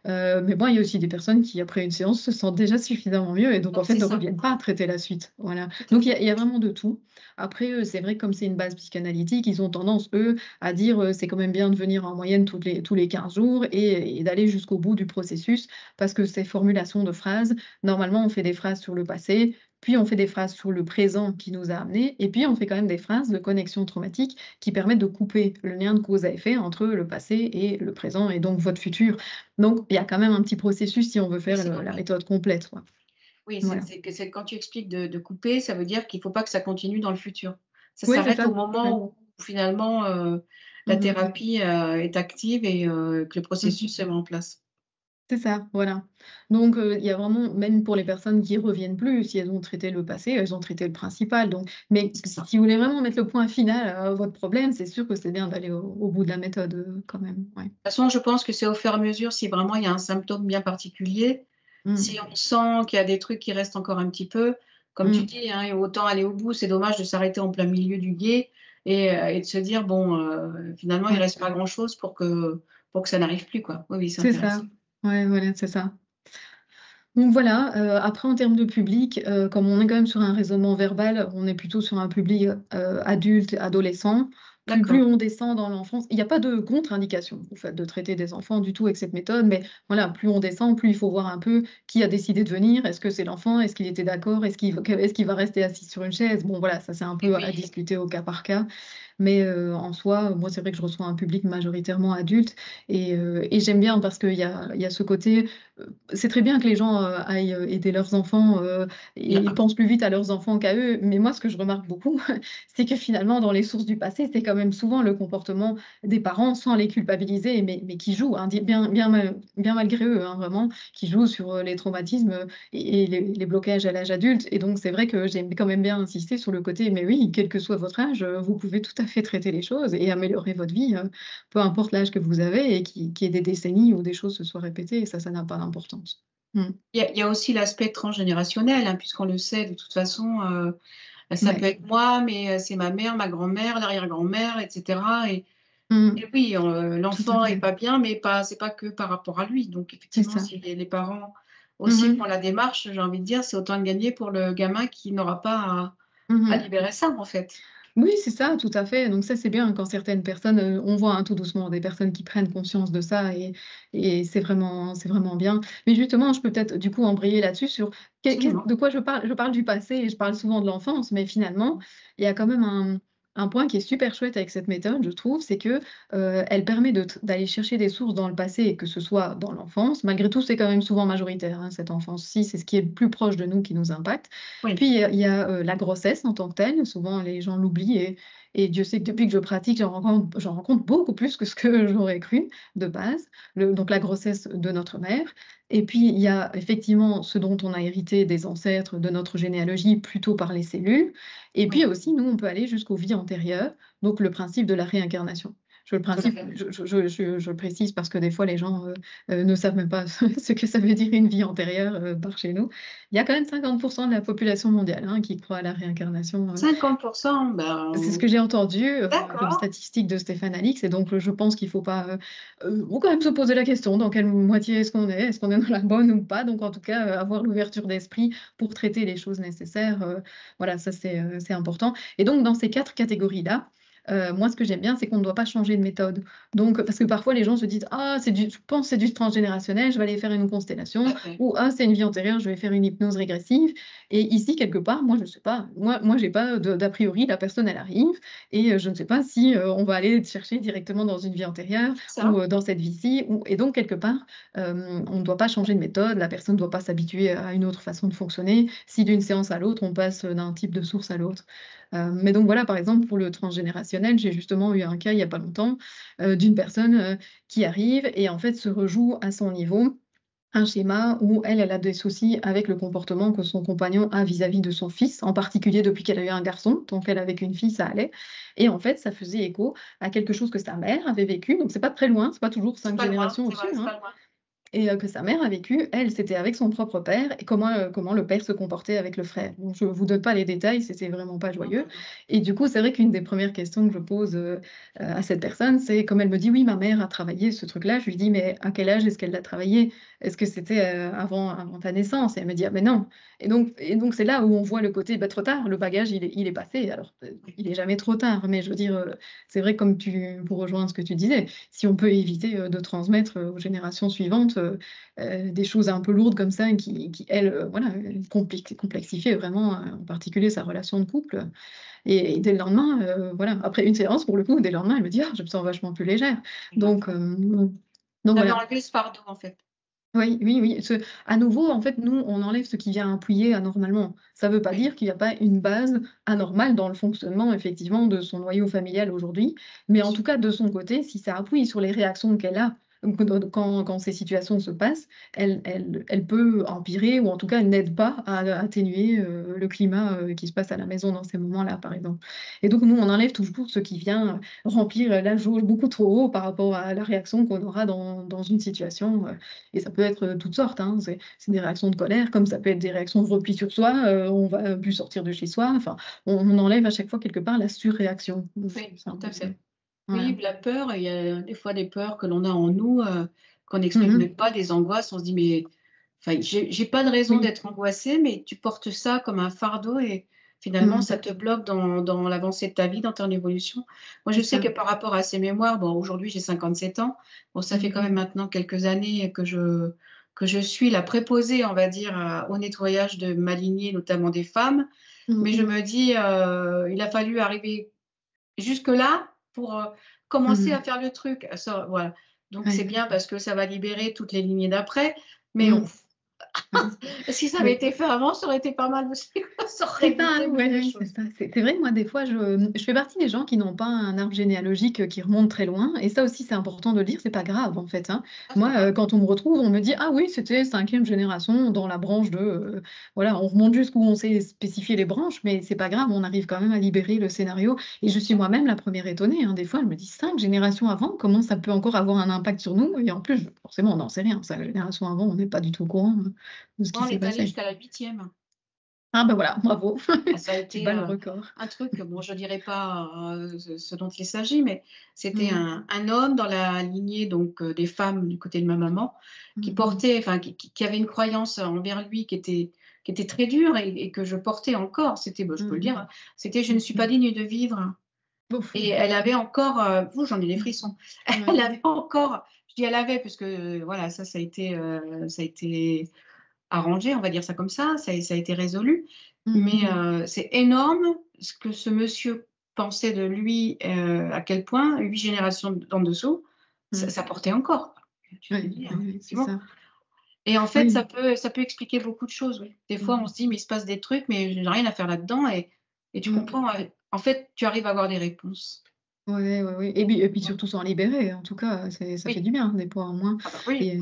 Mais bon, il y a aussi des personnes qui, après une séance, se sentent déjà suffisamment mieux et donc, en Donc, fait, c'est ne ça, reviennent pas traiter la suite. Voilà. tout à Donc, fait. il y a vraiment de tout. Après, c'est vrai que comme c'est une base psychanalytique, ils ont tendance, eux, à dire c'est quand même bien de venir en moyenne tous les 15 jours et d'aller jusqu'au bout du processus parce que ces formulations de phrases, normalement, on fait des phrases sur le passé, puis on fait des phrases sur le présent qui nous a amenés, et puis on fait quand même des phrases de connexion traumatique qui permettent de couper le lien de cause à effet entre le passé et le présent et donc votre futur. Donc, il y a quand même un petit processus si on veut Oui, faire c'est la normal. méthode complète, quoi. Oui, Voilà. c'est quand tu expliques de couper, ça veut dire qu'il faut pas que ça continue dans le futur. Ça Oui, c'est s'arrête ça. au Ouais. moment où finalement, la Mmh. thérapie, est active et que le Mmh. processus se met en place. C'est ça, voilà. Donc, il y a vraiment même pour les personnes qui reviennent plus, si elles ont traité le passé, elles ont traité le principal. Donc mais C'est ça. si vous voulez vraiment mettre le point final à votre problème, c'est sûr que c'est bien d'aller au bout de la méthode, quand même, ouais. De toute façon, je pense que c'est au fur et à mesure, si vraiment il y a un symptôme bien particulier, Mmh. si on sent qu'il y a des trucs qui restent encore un petit peu, comme tu Mmh. dis, hein, et autant aller au bout. C'est dommage de s'arrêter en plein milieu du gué et de se dire: «Bon, finalement, il Ouais, reste pas grand-chose pour que ça n'arrive plus», quoi. Oui, oui, c'est c'est ça. intéressant. Ouais, voilà, c'est ça. Donc voilà, après en termes de public, comme on est quand même sur un raisonnement verbal, on est plutôt sur un public, adulte, adolescent. Plus D'accord. on descend dans l'enfance il n'y a pas de contre-indication au fait de traiter des enfants du tout avec cette méthode, mais voilà, plus on descend, plus il faut voir un peu qui a décidé de venir. Est-ce que c'est l'enfant? Est-ce qu'il était d'accord? Est-ce qu'il va rester assis sur une chaise? Bon voilà, ça c'est un Et peu à oui. discuter au cas par cas. Mais, en soi, moi c'est vrai que je reçois un public majoritairement adulte et j'aime bien parce qu'il y a ce côté, c'est très bien que les gens, aillent, aider leurs enfants, et ils pensent plus vite à leurs enfants qu'à eux. Mais moi, ce que je remarque beaucoup, c'est que finalement, dans les sources du passé, c'est quand même souvent le comportement des parents, sans les culpabiliser, mais qui jouent, hein, bien malgré eux, hein, vraiment, qui jouent sur, les traumatismes, et les blocages à l'âge adulte. Et donc c'est vrai que j'aime quand même bien insister sur le côté, mais oui, quel que soit votre âge, vous pouvez tout à fait traiter les choses et améliorer votre vie, peu importe l'âge que vous avez et qu'il y ait des décennies où des choses se soient répétées, et ça n'a pas d'importance. Mmh. Il y a aussi l'aspect transgénérationnel, hein, puisqu'on le sait de toute façon, ça peut Ouais. être moi, mais c'est ma mère, ma grand-mère, l'arrière-grand-mère et cetera Mmh. et oui, Tout à l'enfant est fait. pas bien, mais c'est pas que par rapport à lui. Donc C'est effectivement, ça. si les parents Mmh aussi mh. font la démarche, j'ai envie de dire, c'est autant de gagner pour le gamin qui n'aura pas Mmh à mh. libérer ça, en fait. Oui, c'est ça, tout à fait. Donc ça, c'est bien quand certaines personnes, on voit, hein, tout doucement des personnes qui prennent conscience de ça et c'est vraiment bien. Mais justement, je peux peut-être du coup embrayer là-dessus sur qu'est Absolument. de quoi je parle? Je parle du passé et je parle souvent de l'enfance, mais finalement, il y a quand même Un point qui est super chouette avec cette méthode, je trouve, c'est que, elle permet d'aller chercher des sources dans le passé et que ce soit dans l'enfance. Malgré tout, c'est quand même souvent majoritaire, hein, cette enfance-ci, c'est ce qui est le plus proche de nous qui nous impacte. Oui, Puis il y a la grossesse en tant que telle, souvent les gens l'oublient et Dieu sait que depuis que je pratique, j'en rencontre beaucoup plus que ce que j'aurais cru de base. Donc la grossesse de notre mère et puis il y a effectivement ce dont on a hérité des ancêtres, de notre généalogie, plutôt par les cellules et puis oui, aussi, nous, on peut aller jusqu'aux vies antérieures, donc le principe de la réincarnation. Je le tout à principe, fait. je le précise parce que des fois, les gens ne savent même pas ce que ça veut dire une vie antérieure par chez nous. Il y a quand même 50% de la population mondiale hein, qui croit à la réincarnation. 50%, C'est ce ben, que j'ai entendu comme d'accord. statistique de Stéphane Alix, et donc je pense qu'il faut pas, faut quand même se poser la question, dans quelle moitié est-ce qu'on est? Est-ce qu'on est dans la bonne ou pas? Donc en tout cas, avoir l'ouverture d'esprit pour traiter les choses nécessaires, voilà, ça c'est important. Et donc dans ces 4 catégories-là, moi ce que j'aime bien, c'est qu'on ne doit pas changer de méthode. Donc parce que parfois les gens se disent: «Ah je pense que c'est du transgénérationnel, je vais aller faire une Tout constellation» à fait. ou «Ah c'est une vie antérieure, je vais faire une hypnose régressive». Et ici, quelque part, moi, je ne sais pas, moi, j'ai pas d'a priori, la personne, elle arrive et je ne sais pas si, on va aller chercher directement dans une vie antérieure C'est ça. ou, dans cette vie-ci ou et donc quelque part, on ne doit pas changer de méthode, la personne ne doit pas s'habituer à une autre façon de fonctionner. Si d'une séance à l'autre, on passe, d'un type de source à l'autre. Mais donc voilà, par exemple, pour le transgénérationnel, j'ai justement eu un cas il y a pas longtemps, d'une personne, qui arrive et en fait se rejoue à son niveau un schéma où elle a des soucis avec le comportement que son compagnon a vis-à-vis de son fils, en particulier depuis qu'elle a eu un garçon. Tant qu'elle avec une fille, ça allait. Et en fait, ça faisait écho à quelque chose que sa mère avait vécu. Donc c'est pas très loin, c'est pas toujours C'est 5 pas loin, générations c'est vrai, au-dessus, c'est hein. pas loin. Et que sa mère a vécu, elle, c'était avec son propre père et comment le père se comportait avec le frère. Donc je vous donne pas les détails, c'était vraiment pas Non, joyeux non, non. et du coup, c'est vrai qu'une des premières questions que je pose, à cette personne, c'est comme elle me dit: «Oui, ma mère a travaillé ce truc-là», je lui dis: «Mais à quel âge est-ce qu'elle l'a travaillé? Est-ce que c'était, avant ta naissance?» Et elle me dit: «Ah mais non» et donc c'est là où on voit le côté, bah, trop tard, le bagage il est passé. Alors, Oui, il est jamais trop tard, mais je veux dire, c'est vrai comme pour rejoindre ce que tu disais, si on peut éviter, de transmettre, aux générations suivantes, des choses un peu lourdes comme ça qui elles, voilà, complexifiaient vraiment, en particulier sa relation de couple, et dès le lendemain, voilà, après une séance pour le coup, dès le lendemain, elle me dit: «Ah, je me sens vachement plus légère». Donc d'accord. donc Vous avez voilà. enlevé ce fardeau, en fait. Oui, oui, oui, à nouveau, en fait, nous, on enlève ce qui vient appuyer anormalement. Ça ne veut pas Oui, dire qu'il n'y a pas une base anormale dans le fonctionnement, effectivement, de son noyau familial aujourd'hui, mais bien en sûr. tout cas, de son côté, si ça appuie sur les réactions qu'elle a, quand ces situations se passent, elle peut empirer ou en tout cas, elle n'aide pas à atténuer, le climat, qui se passe à la maison dans ces moments-là, par exemple. Et donc nous, on enlève toujours ce qui vient, remplir, la jauge beaucoup trop haut par rapport à la réaction qu'on aura dans une situation, et ça peut être, toutes sortes, hein. C'est des réactions de colère, comme ça peut être des réactions de repli sur soi, on va plus sortir de chez soi, enfin, on enlève à chaque fois quelque part la surréaction. Oui, C'est un tout peu à ça. fait. Voilà. Oui, la peur, il y a des fois des peurs que l'on a en nous, qu'on Mmh n'exprime mh. même pas, des angoisses. On se dit: «Mais enfin, j'ai pas de raison Oui. d'être angoissée», mais tu portes ça comme un fardeau et finalement, Mmh. ça te bloque dans l'avancée de ta vie, dans ton évolution. Moi, je C'est sais ça. que par rapport à ces mémoires, bon, aujourd'hui, j'ai 57 ans. Bon, ça fait Mmh. quand même maintenant quelques années que je suis la préposée, on va dire, au nettoyage de ma lignée, notamment des femmes. Mmh Mais je mh. me dis, il a fallu arriver jusque-là, pour, commencer Mmh. à faire le truc, ça voilà. Donc c'est Ouais. bien parce que ça va libérer toutes les lignées d'après, mais Mmh. on Ouais. si ça avait Oui. été fait avant, ça aurait été pas mal aussi, ça aurait C'est ça, évité oui, bien des oui, c'est choses. ça. C'est vrai que moi, des fois, je fais partie des gens qui n'ont pas un arbre généalogique, qui remonte très loin et ça aussi, c'est important de le dire, c'est pas grave, en fait, hein. Ah, c'est pas Moi, grave. quand on me retrouve, on me dit: «Ah oui, c'était 5e génération dans la branche de», voilà, on remonte jusqu'où on sait spécifier les branches, mais c'est pas grave, on arrive quand même à libérer le scénario et je suis moi-même la première étonnée, hein. Des fois, je me dis: «5 générations avant, comment ça peut encore avoir un impact sur nous?» Et en plus, forcément, on n'en sait rien. 5 générations avant, on n'est pas du tout au courant, de ce qui Moi, on s'est est allé passé. jusqu'à la 8e. Ah bah voilà, bravo. Ah, ça a Tu été, bats le record. un truc, bon, je dirais pas, ce dont il s'agit, mais c'était Mmh. un homme dans la lignée donc des femmes du côté de ma maman, qui Mmh mh. portait enfin qui avait une croyance envers lui qui était très dure et que je portais encore. C'était, bah, je peux le Mmh dire, mh. hein, c'était: «Je ne Mmh suis pas mh. digne de vivre». Ouf, Et elle avait encore, j'en ai des mmh. frissons. Ouais. Elle avait encore, je dis elle avait parce que, voilà, ça a été arrangé, on va dire ça comme ça a été résolu. Mmh Mais, mh. c'est énorme ce que ce monsieur pensait de lui, à quel point 8 générations d'en dessous, Mmh. ça portait encore. Tu te Oui, dis, oui, oui, c'est effectivement. ça. Et en fait, Oui. ça peut expliquer beaucoup de choses, oui. Des fois, on Mmh. se dit: «Mais il se passe des trucs, mais je n'ai rien à faire là-dedans», et tu Mmh. comprends, en fait, tu arrives à avoir des réponses. Ouais, ouais, ouais et puis Ouais. surtout s'en libérer, en tout cas, ça fait Oui. du bien, des fois, en moins Ah bah, oui. et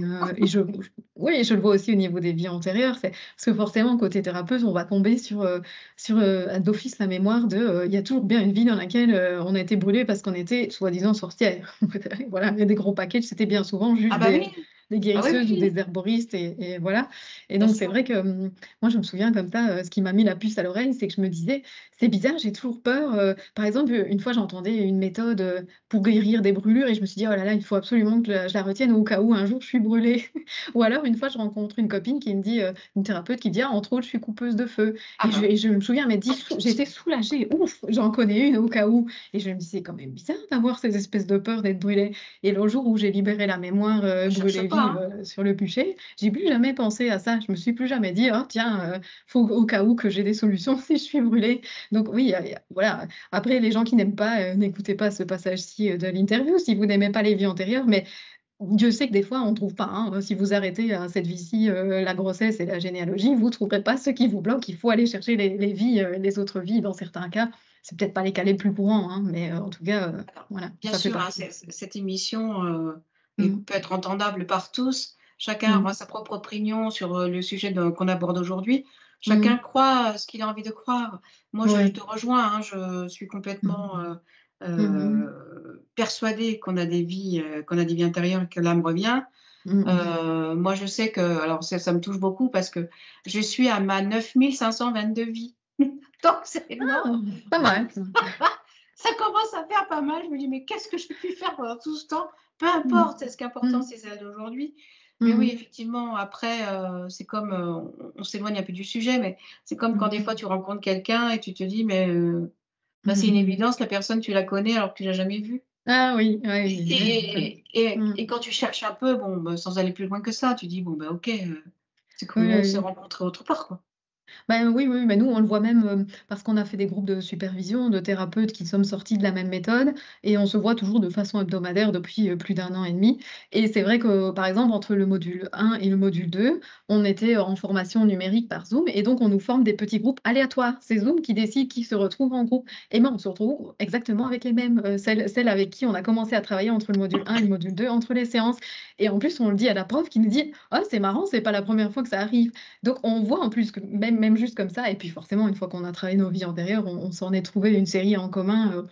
oui, je le vois aussi au niveau des vies antérieures, c'est parce que forcément, côté thérapeute, on va tomber sur d'office la mémoire il y a toujours bien une vie dans laquelle, on a été brûlé parce qu'on était soi-disant sorcières. Voilà, il y a des gros packages, c'était bien souvent Ah juste bah, oui. des Ah oui, guérisseuses ou oui, des herboristes et voilà et bien donc c'est sûr. vrai que, moi, je me souviens comme ça, ce qui m'a mis la puce à l'oreille, c'est que je me disais: «C'est bizarre, j'ai toujours peur», par exemple, une fois, j'entendais une méthode, pour guérir des brûlures et je me suis dit: «Oh là là, il faut absolument que je la retienne au cas où un jour je suis brûlée». Ou alors une fois, je rencontre une copine qui me dit, une thérapeute qui dit: «Ah, entre autres, je suis coupeuse de feu» Ah bah, et je me souviens m'être dit: «J'étais soulagée, ouf, j'en connais une au cas où» et je me dis: «C'est quand même bizarre d'avoir ces espèces de peur d'être brûlée» et le jour où j'ai libéré la mémoire, ne cherche brûlée pas, vive, hein. sur le bûcher, j'ai plus jamais pensé à ça. Je me suis plus jamais dit: «Oh tiens, faut au cas où que j'ai des solutions si je suis brûlée». Donc oui, il y a voilà, après les gens qui n'aiment pas, n'écoutez pas ce passage-ci, de l'interview si vous n'aimez pas les vies antérieures, mais Dieu sait que des fois on ne trouve pas, hein, si vous arrêtez à cette vie-ci, la grossesse et la généalogie, vous ne trouverez pas ce qui vous bloque. Il faut aller chercher les vies, les autres vies dans certains cas. C'est peut-être pas les cas les plus courants, hein, mais en tout cas, Alors, voilà, bien ça fait sûr, hein, partie. cette émission, Mmh. peut être entendable par tous. Chacun Mmh. aura sa propre opinion sur, le sujet qu'on aborde aujourd'hui. Mmh. Chacun croit, ce qu'il a envie de croire. Moi, je Ouais. te rejoins, hein, je suis Mmh. complètement, Mmh mh. persuadée qu'on a des vies antérieures et que l'âme revient. Mmh mh. Moi, je sais que alors ça me touche beaucoup parce que je suis à ma 9 522 vies. Donc c'est énorme. Ah! Pas mal ça. Ça commence à faire pas mal. Je me dis: «Mais qu'est-ce que j'ai pu faire pendant tout ce temps?» Peu Mmh. importe, ce qui est important, Mmh. c'est celle d'aujourd'hui. Mais Mmh oui, mh. effectivement, après, c'est comme, on s'éloigne un peu du sujet, mais c'est comme quand Mmh. des fois tu rencontres quelqu'un et tu te dis: «Mais, bah, c'est une Mmh. évidence, la personne, tu la connais alors que tu l'as jamais vue». Ah oui, ouais, Et oui, ouais, ça mmh. quand tu cherches un peu, bon, bah, sans aller plus loin que ça, tu dis: «Bon, bah, OK, c'est Oui, comment on s'est oui. rencontrés autre part, quoi». Ben oui, oui, mais nous, on le voit même, parce qu'on a fait des groupes de supervision, de thérapeutes qui sommes sortis de la même méthode et on se voit toujours de façon hebdomadaire depuis, plus d'un an et demi et c'est vrai que, par exemple, entre le module 1 et le module 2, on était en formation numérique par Zoom et donc on nous forme des petits groupes aléatoires. C'est Zoom qui décide qui se retrouve en groupe et ben, on se retrouve exactement avec les mêmes, celles avec qui on a commencé à travailler entre le module 1 et le module 2, entre les séances et en plus, on le dit à la prof qui nous dit: «Ah, c'est marrant, c'est pas la première fois que ça arrive». Donc on voit en plus que même juste comme ça et puis forcément une fois qu'on a travaillé nos vies antérieures, on s'en est trouvé une série en commun,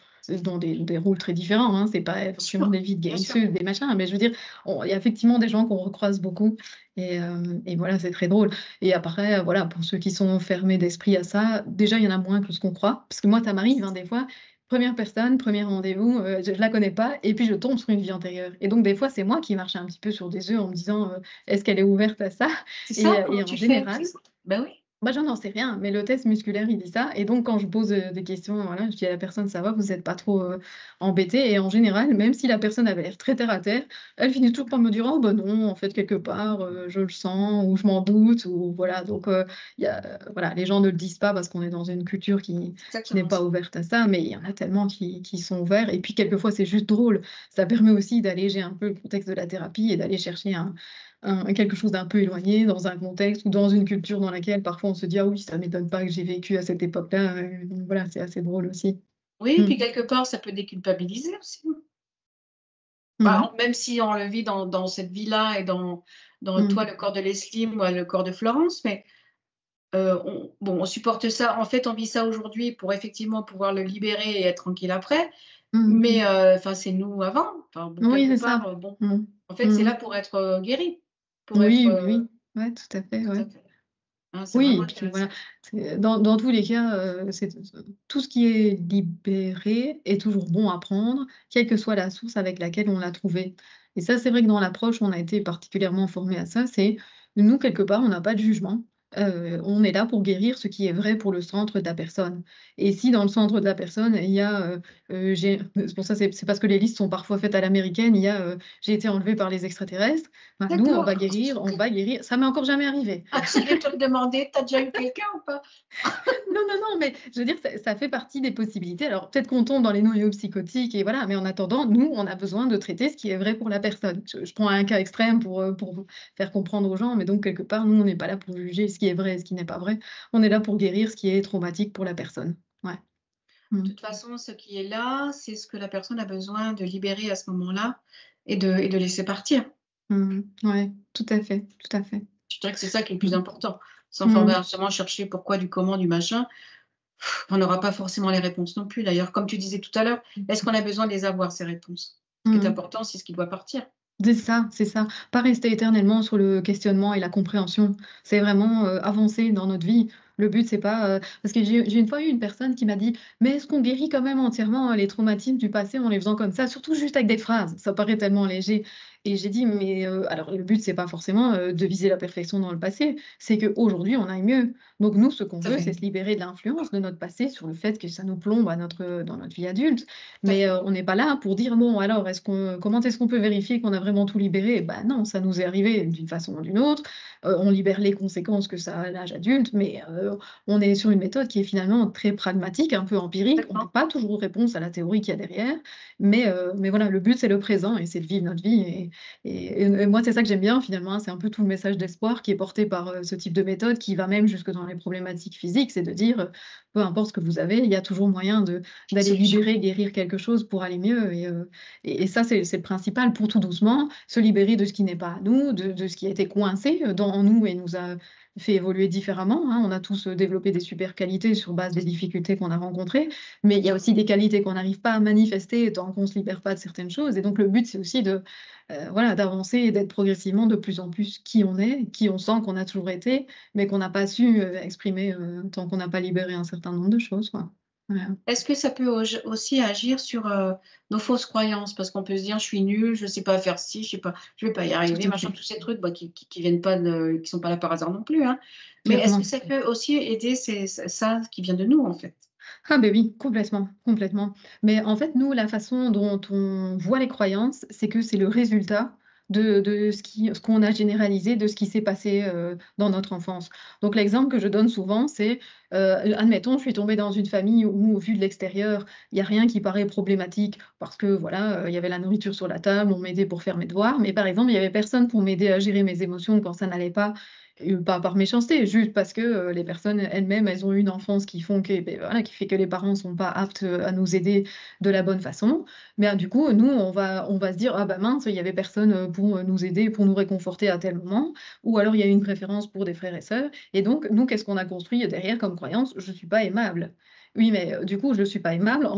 dans des rôles très différents, hein. C'est pas Bien forcément sûr, des vies de bien sûr. guérisseuses, des machins, mais je veux dire, on il y a effectivement des gens qu'on recroise beaucoup et voilà, c'est très drôle et après, voilà, pour ceux qui sont fermés d'esprit à ça, déjà il y en a moins que ce qu'on croit. Parce que moi, ça m'arrive, hein, des fois, première personne, premier rendez-vous, je la connais pas et puis je tombe sur une vie antérieure et donc des fois, c'est moi qui marche un petit peu sur des œufs en me disant: «Est-ce qu'elle est ouverte à ça?» C'est et ça, comment en tu fais? général C'est ça. Bah, oui. bah, j'en sais rien, mais le test musculaire, il dit ça et donc quand je pose, des questions, voilà, je dis à la personne: «Ça va, vous êtes pas trop, embêtée?» et en général, même si la personne avait l'air très terre à terre, elle finit toujours par me dire: «Oh bah non, en fait, quelque part, je le sens ou je m'en doute» ou voilà donc il y a voilà, les gens ne le disent pas parce qu'on est dans une culture C'est qui n'est exactement pas ça. ouverte à ça, mais il y en a tellement qui sont ouverts et puis quelquefois, c'est juste drôle. Ça permet aussi d'alléger un peu le contexte de la thérapie et d'aller chercher quelque chose d'un peu éloigné dans un contexte ou dans une culture dans laquelle parfois on se dit: «Ah oui, ça m'étonne pas que j'ai vécu à cette époque-là», donc voilà, c'est assez drôle aussi. Oui, Mmh. puis quelque part, ça peut déculpabiliser aussi. Mmh Bah, mh. même si on le vit dans cette vie-là et dans Mmh. toi, le corps de Leslie, moi, le corps de Florence, mais on supporte ça. En fait, on vit ça aujourd'hui pour effectivement pouvoir le libérer et être tranquille après. Mmh. Mais enfin, c'est nous avant. Enfin, bon, Oui, quelque c'est ça. part, bon, Mmh. en fait, c'est Mmh. là pour être, guéri, pour être, Oui, oui, oui. Ouais, tout à fait, tout ouais. à fait. Hein, c'est Oui vraiment et puis voilà, intéressant. c'est dans tous les cas, c'est tout ce qui est libéré est toujours bon à prendre, quelle que soit la source avec laquelle on l'a trouvé et ça, c'est vrai que dans l'approche, on a été particulièrement formés à ça, c'est nous, quelque part, on n'a pas de jugement. On est là pour guérir ce qui est vrai pour le centre de la personne. Et si dans le centre de la personne, il y a, c'est pour ça, c'est parce que les listes sont parfois faites à l'américaine, il y a, j'ai été enlevée par les extraterrestres, ben, nous, D'accord. on va guérir. Ça m'est encore jamais arrivé. Ah, j'allais te le demander, tu as déjà eu quelqu'un ou pas? Non, non, non, mais je veux dire, ça fait partie des possibilités. Alors, peut-être qu'on tombe dans les noyaux psychotiques et voilà, mais en attendant, nous, on a besoin de traiter ce qui est vrai pour la personne. Je prends un cas extrême pour faire comprendre aux gens, mais donc quelque part, nous, on n'est pas là pour juger ce qui est vrai et ce qui n'est pas vrai. On est là pour guérir ce qui est traumatique pour la personne. Ouais. De Mmh. toute façon, ce qui est là, c'est ce que la personne a besoin de libérer à ce moment-là et de laisser partir. Mmh. Ouais, tout à fait, tout à fait. Je dirais que c'est ça qui est le plus Mmh. important. Sans Mmh. forcément chercher pourquoi, du comment, du machin, on n'aura pas forcément les réponses non plus. D'ailleurs, comme tu disais tout à l'heure, est-ce qu'on a besoin de les avoir, ces réponses? Ce qui est Mmh. important, c'est ce qui doit partir. C'est ça, c'est ça. Pas rester éternellement sur le questionnement et la compréhension. C'est vraiment, avancer dans notre vie. Le but, c'est pas, parce que j'ai une fois eu une personne qui m'a dit: «Mais est-ce qu'on guérit quand même entièrement, les traumatismes du passé en les faisant comme ça?» surtout juste avec des phrases, ça paraît tellement léger et j'ai dit: «Mais, alors le but, c'est pas forcément, de viser la perfection dans le passé, c'est qu'aujourd'hui, on aille mieux». Donc nous, ce qu'on Tout à veut, fait, c'est se libérer de l'influence de notre passé sur le fait que ça nous plombe dans notre vie adulte. tout à Mais, fait. on n'est pas là pour dire: «Bon alors comment est-ce qu'on peut vérifier qu'on a vraiment tout libéré?» Bah non, ça nous est arrivé d'une façon ou d'une autre. On libère les conséquences que ça a à l'âge adulte, mais, on est sur une méthode qui est finalement très pragmatique, un peu empirique. On n'a D'accord. pas toujours réponse à la théorie qu'il y a derrière, mais voilà, le but c'est le présent et c'est de vivre notre vie et moi c'est ça que j'aime bien finalement, hein, c'est un peu tout le message d'espoir qui est porté par, ce type de méthode qui va même jusque dans les problématiques physiques. C'est de dire, peu importe ce que vous avez, il y a toujours moyen d'aller Solution. libérer, guérir quelque chose pour aller mieux et ça, c'est le principal pour tout doucement, se libérer de ce qui n'est pas à nous, de ce qui a été coincé, dans nous et nous a fait évoluer différemment, hein. On a tous, développé des super qualités sur base des difficultés qu'on a rencontrées, mais il y a aussi des qualités qu'on n'arrive pas à manifester tant qu'on ne se libère pas de certaines choses et donc le but, c'est aussi voilà, d'avancer et d'être progressivement de plus en plus qui on est, qui on sent qu'on a toujours été, mais qu'on n'a pas su, exprimer, tant qu'on n'a pas libéré un certain nombre de choses, quoi. Voilà. Est-ce que ça peut aussi agir sur, nos fausses croyances? Parce qu'on peut se dire: «Je suis nul, je ne sais pas faire ci, je vais pas y Tout arriver», à machin, fait, tous ces trucs, bah, qui viennent pas qui sont pas là par hasard non plus, hein. Mais est-ce que clairement. ça peut aussi aider ça qui vient de nous, en fait? Ah beh, oui, complètement, complètement. Mais en fait, nous, la façon dont on voit les croyances, c'est que c'est le résultat de ce qu'on a généralisé, de ce qui s'est passé, dans notre enfance. Donc l'exemple que je donne souvent, c'est, admettons, je suis tombée dans une famille où, vu de l'extérieur, il y a rien qui paraît problématique parce que voilà, il y avait la nourriture sur la table, on m'aidait pour faire mes devoirs, mais par exemple, il y avait personne pour m'aider à gérer mes émotions quand ça n'allait pas. Pas par méchanceté, juste parce que, les personnes elles-mêmes, elles ont eu une enfance qui font que, beh, voilà, qui fait que les parents sont pas aptes, à nous aider de la bonne façon. Mais, du coup, nous, on va se dire: «Ah bah mince, il y avait personne, pour, nous aider, pour nous réconforter à tel moment». Ou alors il y a eu une préférence pour des frères et sœurs et donc nous, qu'est-ce qu'on a construit derrière comme croyance? Je suis pas aimable. Oui, mais, du coup, je suis pas aimable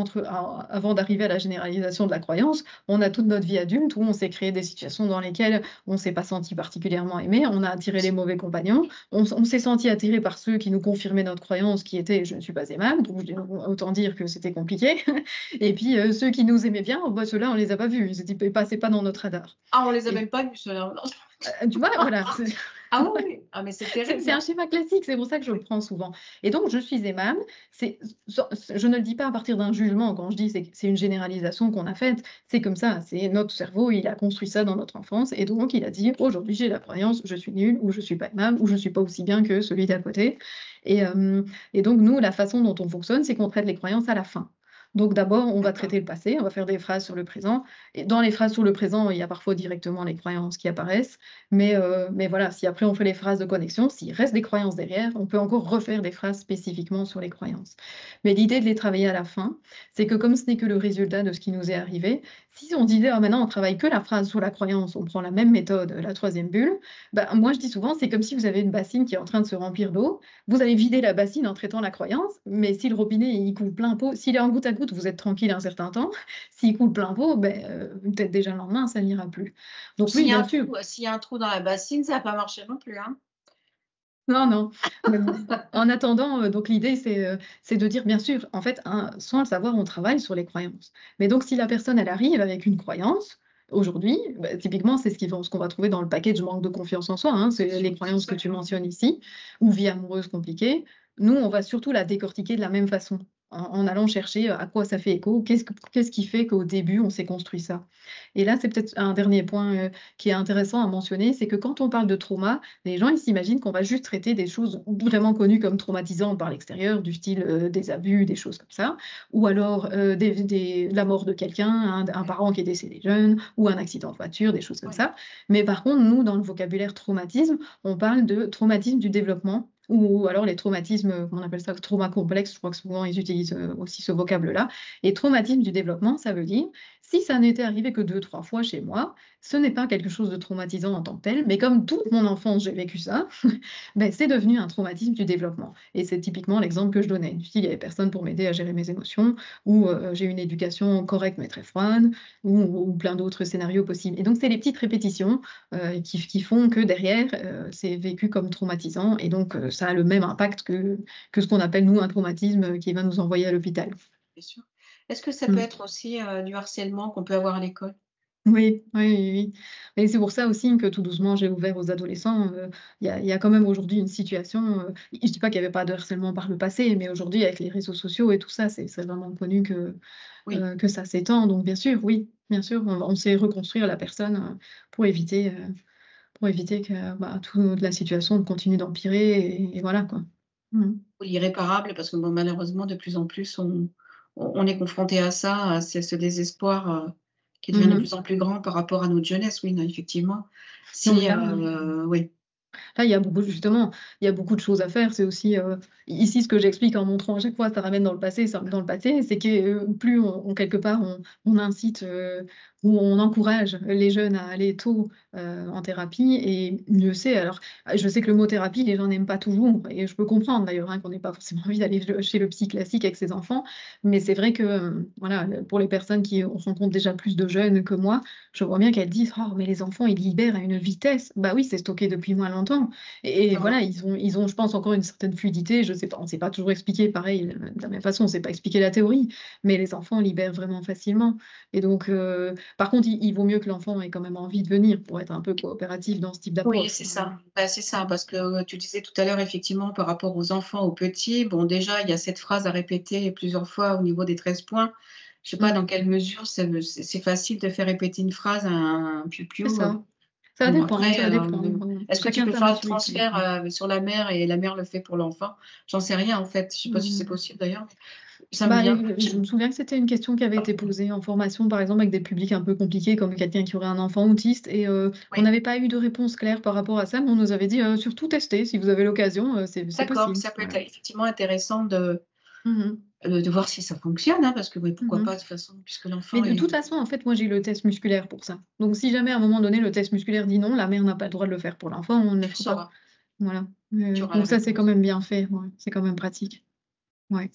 avant d'arriver à la généralisation de la croyance, on a toute notre vie adulte où on s'est créé des situations dans lesquelles on s'est pas senti particulièrement aimé, on a attiré les mauvais compagnons, on s'est senti attiré par ceux qui nous confirmaient notre croyance qui était: «Je ne suis pas aimable», donc autant dire que c'était compliqué et puis, ceux qui nous aimaient bien, bah, ceux-là, on les a pas vus, ils passaient pas dans notre radar Ah, on les a et même pas vus ceux-là. tu vois? Voilà, Ah oui, ouais. oui. Ah mais c'est C'est terrible, c'est un hein. schéma classique, c'est pour ça que je le Oui. prends souvent et donc je suis aimable, c'est je ne le dis pas à partir d'un jugement quand je dis c'est une généralisation qu'on a faite, c'est comme ça, c'est notre cerveau, il a construit ça dans notre enfance et donc il a dit: «Aujourd'hui, j'ai la croyance, je suis nul ou je suis pas aimable ou je suis pas aussi bien que celui d'à côté» et hem et donc nous, la façon dont on fonctionne, c'est qu'on traite les croyances à la fin. Donc d'abord, on va D'accord. traiter le passé, on va faire des phrases sur le présent et dans les phrases sur le présent, il y a parfois directement les croyances qui apparaissent mais voilà, si après on fait les phrases de connexion, s'il reste des croyances derrière, on peut encore refaire des phrases spécifiquement sur les croyances. Mais l'idée de les travailler à la fin, c'est que comme ce n'est que le résultat de ce qui nous est arrivé, si on disait: «Ah maintenant on travaille que la phrase sur la croyance, on prend la même méthode, la troisième bulle», bah, moi je dis souvent: «C'est comme si vous avez une bassine qui est en train de se remplir d'eau, vous allez vider la bassine en traitant la croyance, mais si le robinet il coule plein pot, s'il est en goutte à goutte, vous êtes tranquille un certain temps, s'il coule plein pot, beh, peut-être déjà le lendemain ça n'ira plus». Donc oui, bien sûr. S'il y a un trou dans la bassine, ça va pas marcher non plus, hein. Non, non, mais bon, en attendant, donc l'idée c'est de dire bien sûr, en fait, hein, sans le savoir, on travaille sur les croyances. Mais donc si la personne, elle arrive avec une croyance, Aujourd'hui, bah, typiquement, c'est ce qu'on va trouver dans le package manque de confiance en soi, hein, c'est les croyances que tu mentionnes ici, ou vie amoureuse compliquée. Nous, on va surtout la décortiquer de la même façon, en allant chercher à quoi ça fait écho, qu'est-ce qui fait qu'au début, on s'est construit ça. Et là, c'est peut-être un dernier point qui est intéressant à mentionner, c'est que quand on parle de trauma, les gens ils s'imaginent qu'on va juste traiter des choses vraiment connues comme traumatisantes par l'extérieur, du style des abus, des choses comme ça, ou alors la mort de quelqu'un, un parent qui est décédé jeune, ou un accident de voiture, des choses comme Oui, ça. Mais par contre, nous, dans le vocabulaire traumatisme, on parle de traumatisme du développement, ou alors les traumatismes, on appelle ça trauma complexe, je crois que souvent ils utilisent aussi ce vocable-là. Et traumatisme du développement, ça veut dire, si ça n'était arrivé que 2, 3 fois chez moi, ce n'est pas quelque chose de traumatisant en tant que tel, mais comme toute mon enfance, j'ai vécu ça, ben, c'est devenu un traumatisme du développement. Et c'est typiquement l'exemple que je donnais. Du style, il n'y avait personne pour m'aider à gérer mes émotions, ou j'ai une éducation correcte mais très froide, ou plein d'autres scénarios possibles. Et donc, c'est les petites répétitions qui font que derrière, c'est vécu comme traumatisant, et donc ça a le même impact que ce qu'on appelle, nous, un traumatisme qui va nous envoyer à l'hôpital. bien sûr. Est-ce que ça peut Mm. être aussi du harcèlement qu'on peut avoir à l'école? Oui, oui, oui, oui. Et c'est pour ça aussi que tout doucement, j'ai ouvert aux adolescents. Il y a quand même aujourd'hui une situation, je dis pas qu'il y avait pas de harcèlement par le passé, mais aujourd'hui, avec les réseaux sociaux et tout ça, c'est vraiment connu Oui, que ça s'étend. Donc bien sûr, oui, bien sûr, on sait reconstruire la personne, pour éviter que, bah, toute la situation continue d'empirer et voilà, quoi. Mmh. l'irréparable, parce que bon, malheureusement, de plus en plus, on est confronté à ça, à ce désespoir qui devient de Mmh. plus en plus grand par rapport à notre jeunesse. Oui, non, effectivement. Donc Si, là oui, Là, il y a beaucoup justement, il y a beaucoup de choses à faire. C'est aussi, ici, ce que j'explique en montrant à chaque fois, ça ramène dans le passé, ça dans le passé, c'est que, plus quelque part, on incite, ou on encourage les jeunes à aller tôt, en thérapie et mieux c'est. Alors, je sais que le mot thérapie, les gens n'aiment pas toujours et je peux comprendre d'ailleurs, hein, qu'on n'ait pas forcément envie d'aller chez le psy classique avec ses enfants. Mais c'est vrai que, voilà, pour les personnes qui rencontrent déjà plus de jeunes que moi, je vois bien qu'elles disent: «Oh mais les enfants, ils libèrent à une vitesse». Bah oui, c'est stocké depuis moins longtemps et vraiment. voilà, ils ont, je pense, encore une certaine fluidité. Je sais pas, on ne sait pas toujours expliquer pareil, de la même façon, on ne sait pas expliquer la théorie, mais les enfants libèrent vraiment facilement et donc par contre, il vaut mieux que l'enfant ait quand même envie de venir pour être un peu coopératif dans ce type Oui, d'approche. c'est ça. Bah, c'est ça, parce que tu disais tout à l'heure, effectivement, par rapport aux enfants, aux petits, bon, déjà, il y a cette phrase à répéter plusieurs fois au niveau des 13 points. Je sais pas Mmh, dans quelle mesure c'est facile de faire répéter une phrase à un c'est piou-piou. ça. Ça Bon, dépend, après, ça dépend, est-ce que tu chacun peux sa faire le maturité. transfert sur la mère et la mère le fait pour l'enfant? J'en sais rien, en fait. Je sais pas si c'est Mmh. possible d'ailleurs, mais ça me Bah, vient. je me souviens que c'était une question qui avait été posée en formation, par exemple, avec des publics un peu compliqués, comme quelqu'un qui aurait un enfant autiste et on Oui, n'avait pas eu de réponse claire par rapport à ça, mais on nous avait dit: «Surtout tester, si vous avez l'occasion, c'est d'accord, possible». ça peut être Voilà. effectivement intéressant de Mmh mh. de voir si ça fonctionne, hein, parce que oui, pourquoi pas, Mmh. de toute façon, puisque Mais l'enfant de est toute façon, en fait, moi, j'ai le test musculaire pour ça. Donc si jamais, à un moment donné, le test musculaire dit: «Non, la mère n'a pas le droit de le faire pour l'enfant», on ne le tu fera pas. sauras, Voilà. tu auras la Donc ça, c'est quand réponse. même bien fait, ouais, c'est quand même pratique. Ouais.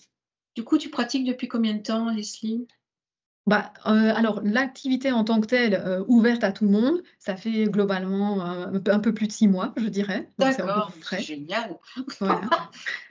Du coup, tu pratiques depuis combien de temps, Leslie? Bah, alors l'activité en tant que telle, ouverte à tout le monde, ça fait globalement, un peu plus de 6 mois, je dirais, donc c'est encore D'accord, c'est frais. génial. Voilà.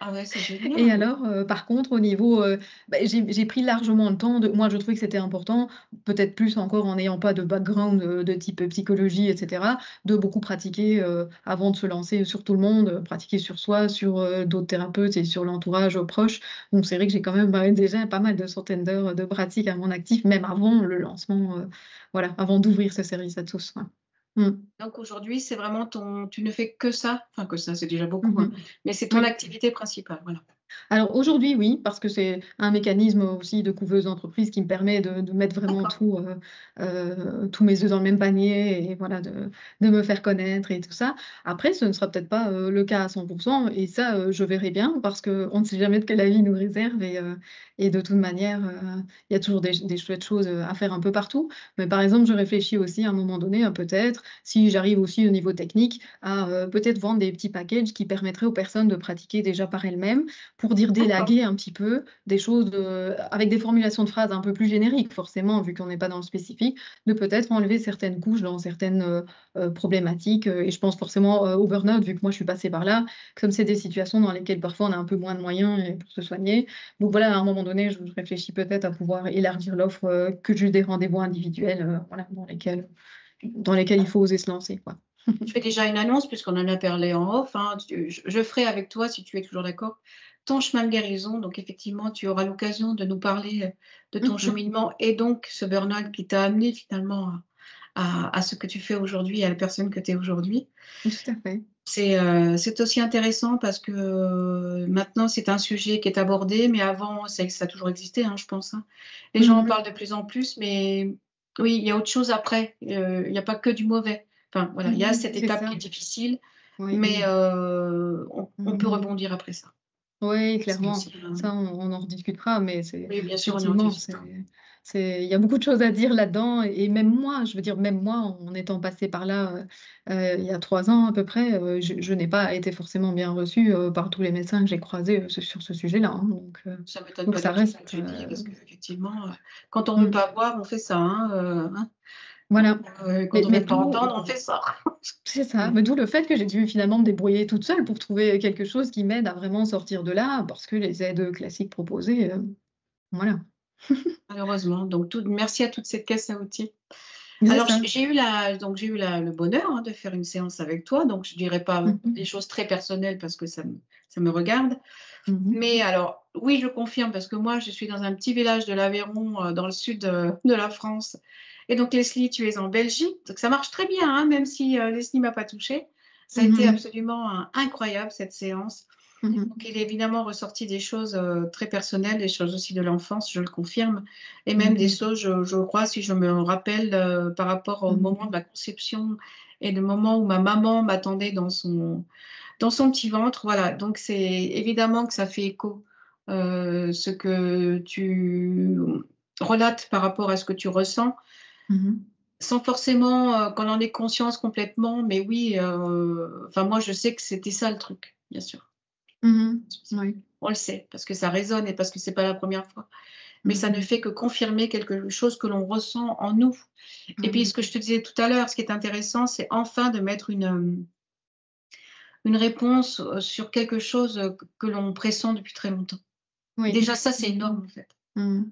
Ah ouais, c'est Et génial. alors, par contre, au niveau, bah, j'ai pris largement le temps de moi, je trouvais que c'était important, peut-être plus encore en n'ayant pas de background, de type, psychologie et cetera, de beaucoup pratiquer, avant de se lancer sur tout le monde, pratiquer sur soi, sur, d'autres thérapeutes et sur l'entourage, proche. Donc c'est vrai que j'ai quand même, bah, déjà pas mal de centaines d'heures, de pratique à mon actif, même avant le lancement, voilà, avant d'ouvrir ce service à tous, ouais. Mmh. Donc aujourd'hui, c'est vraiment ton tu ne fais que ça? Enfin que ça, c'est déjà beaucoup, hein, Mmh. mais c'est ton Oui. activité principale, voilà. Alors aujourd'hui, oui, parce que c'est un mécanisme aussi de couveuse d'entreprise qui me permet de mettre vraiment D'accord. tout, tous mes œufs dans le même panier et voilà, de me faire connaître et tout ça. Après, ce ne sera peut-être pas, le cas à 100 et ça, je verrai bien parce qu'on ne sait jamais de quelle la vie nous réserve et de toute manière, il y a toujours des chouettes choses, à faire un peu partout. Mais par exemple, je réfléchis aussi à un moment donné à peut-être, si j'arrive aussi au niveau technique, à, peut-être vendre des petits packages qui permettraient aux personnes de pratiquer déjà par elles-mêmes pour dire délaguer un petit peu des choses avec des formulations de phrases un peu plus génériques, forcément, vu qu'on n'est pas dans le spécifique, de peut-être enlever certaines couches dans certaines problématiques. Et je pense forcément au burn-out, vu que moi je suis passée par là, comme c'est des situations dans lesquelles parfois on a un peu moins de moyens pour se soigner. Donc voilà, à un moment donné, je réfléchis peut-être à pouvoir élargir l'offre que juste des rendez-vous individuels voilà, dans lesquels il faut oser se lancer, quoi. Je fais déjà une annonce puisqu'on en a parlé en off, hein. Je ferai avec toi, si tu es toujours d'accord, ton chemin de guérison. Donc effectivement, tu auras l'occasion de nous parler de ton cheminement et donc ce burn-out qui t'a amené finalement à ce que tu fais aujourd'hui, à la personne que tu es aujourd'hui. Tout à fait. C'est aussi intéressant parce que maintenant, c'est un sujet qui est abordé, mais avant, ça a toujours existé, hein, je pense, hein. Les gens en parlent de plus en plus, mais oui, il y a autre chose après. Il n'y a pas que du mauvais. Enfin, voilà, il y a cette C'est étape ça. qui est difficile, Oui. mais on peut rebondir après ça. Oui, C'est clairement. aussi, Ça, on en rediscutera, mais oui, bien sûr, on en effectivement, discutera. il y a beaucoup de choses à dire là-dedans. Et même moi, je veux dire, même moi, en étant passée par là il y a 3 ans à peu près, je n'ai pas été forcément bien reçue par tous les médecins que j'ai croisés sur ce sujet-là, hein. Ça ne m'étonne Donc pas ça du tout ce que reste. tu dis, parce qu'effectivement, quand on ne veut pas voir, on fait ça, hein. Voilà. Quand on ne Mais veut pas d'où, entendre, on fait ça. c'est ça, mais d'où le fait que j'ai dû finalement me débrouiller toute seule pour trouver quelque chose qui m'aide à vraiment sortir de là, parce que les aides classiques proposées, voilà. Malheureusement, donc merci à toute cette caisse à outils. C'est Alors ça. j'ai eu le bonheur, hein, de faire une séance avec toi, donc je dirais pas Mhm. des choses très personnelles parce que ça me regarde. Mhm. Mais alors oui, je confirme parce que moi je suis dans un petit village de l'Aveyron, dans le sud, de la France, et donc Leslie, tu es en Belgique, donc ça marche très bien, hein, même si, Leslie m'a pas touchée. Ça a été Mhm. absolument, incroyable cette séance. Mhm. Donc il est évidemment ressorti des choses, très personnelles, des choses aussi de l'enfance, je le confirme, et même des Mhm. choses, je crois, si je me rappelle, par rapport au Mhm. moment de la conception et le moment où ma maman m'attendait dans son petit ventre. Voilà, donc c'est évidemment que ça fait écho, ce que tu relates par rapport à ce que tu ressens, Mhm. sans forcément, qu'on en ait conscience complètement, mais oui, enfin moi je sais que c'était ça le truc, bien sûr. Mhm. Oui. On le sait, parce que ça résonne et parce que c'est pas la première fois. Mais ça ne Mhm. fait que confirmer quelque chose que l'on ressent en nous. Et puis, Mhm. ce que je te disais tout à l'heure, ce qui est intéressant, c'est enfin de mettre une réponse sur quelque chose que l'on pressent depuis très longtemps. Oui. Déjà, ça, c'est énorme, en fait. Mhm.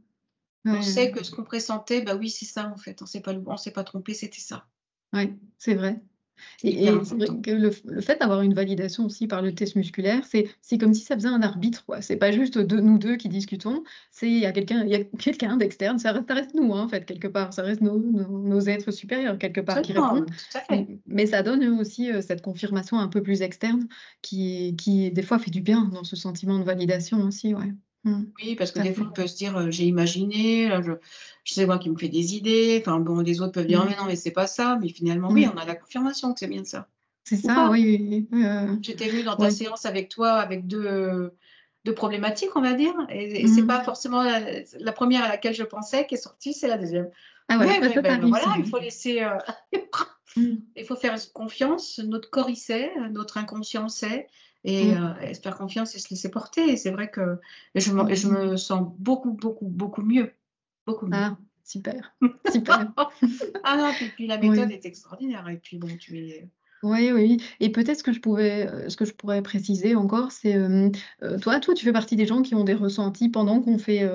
On Ouais, sait que ce qu'on pressentait, bah oui, c'est ça, en fait. On s'est pas trompé, c'était ça. ouais, c'est vrai. C'est hyper Et c'est vrai important. que le fait d'avoir une validation aussi par le test musculaire, c'est comme si ça faisait un arbitre, quoi. C'est pas juste nous deux qui discutons, il y a quelqu'un d'externe, ça reste nous, hein, en fait, quelque part, ça reste nos êtres supérieurs, quelque part, qui répond. Absolument, tout à fait. Mais ça donne aussi cette confirmation un peu plus externe qui, des fois, fait du bien dans ce sentiment de validation aussi, ouais. Oui, parce que Tout à des fois, fait. on peut se dire, «J'ai imaginé, je sais moi qui me fait des idées». Enfin bon, les autres peuvent dire: «Ah Mmh. mais non, mais c'est pas ça». Mais finalement, oui, Mmh. on a la confirmation que c'est bien ça. C'est Ou ça, pas. oui, oui, oui, J'étais venue dans ta ouais. séance avec toi avec deux problématiques, on va dire, et c'est pas Mmh. forcément la 1re à laquelle je pensais qui est sortie, c'est la deuxième. Ah Oui, ouais, bah, oui, ça ben t'arrive voilà, il souvent. faut laisser, Mmh. il faut faire confiance. Notre corps, il sait, notre inconscient sait, et Mmh. se faire confiance et se laisser porter, et c'est vrai que je Mmh. me sens beaucoup, beaucoup, beaucoup mieux, beaucoup mieux. Ah, super, super. Ah non, puis la méthode Oui. est extraordinaire, et puis bon, tu es Oui, oui, et peut-être ce que je pourrais préciser encore, c'est, toi, tu fais partie des gens qui ont des ressentis pendant qu'on fait,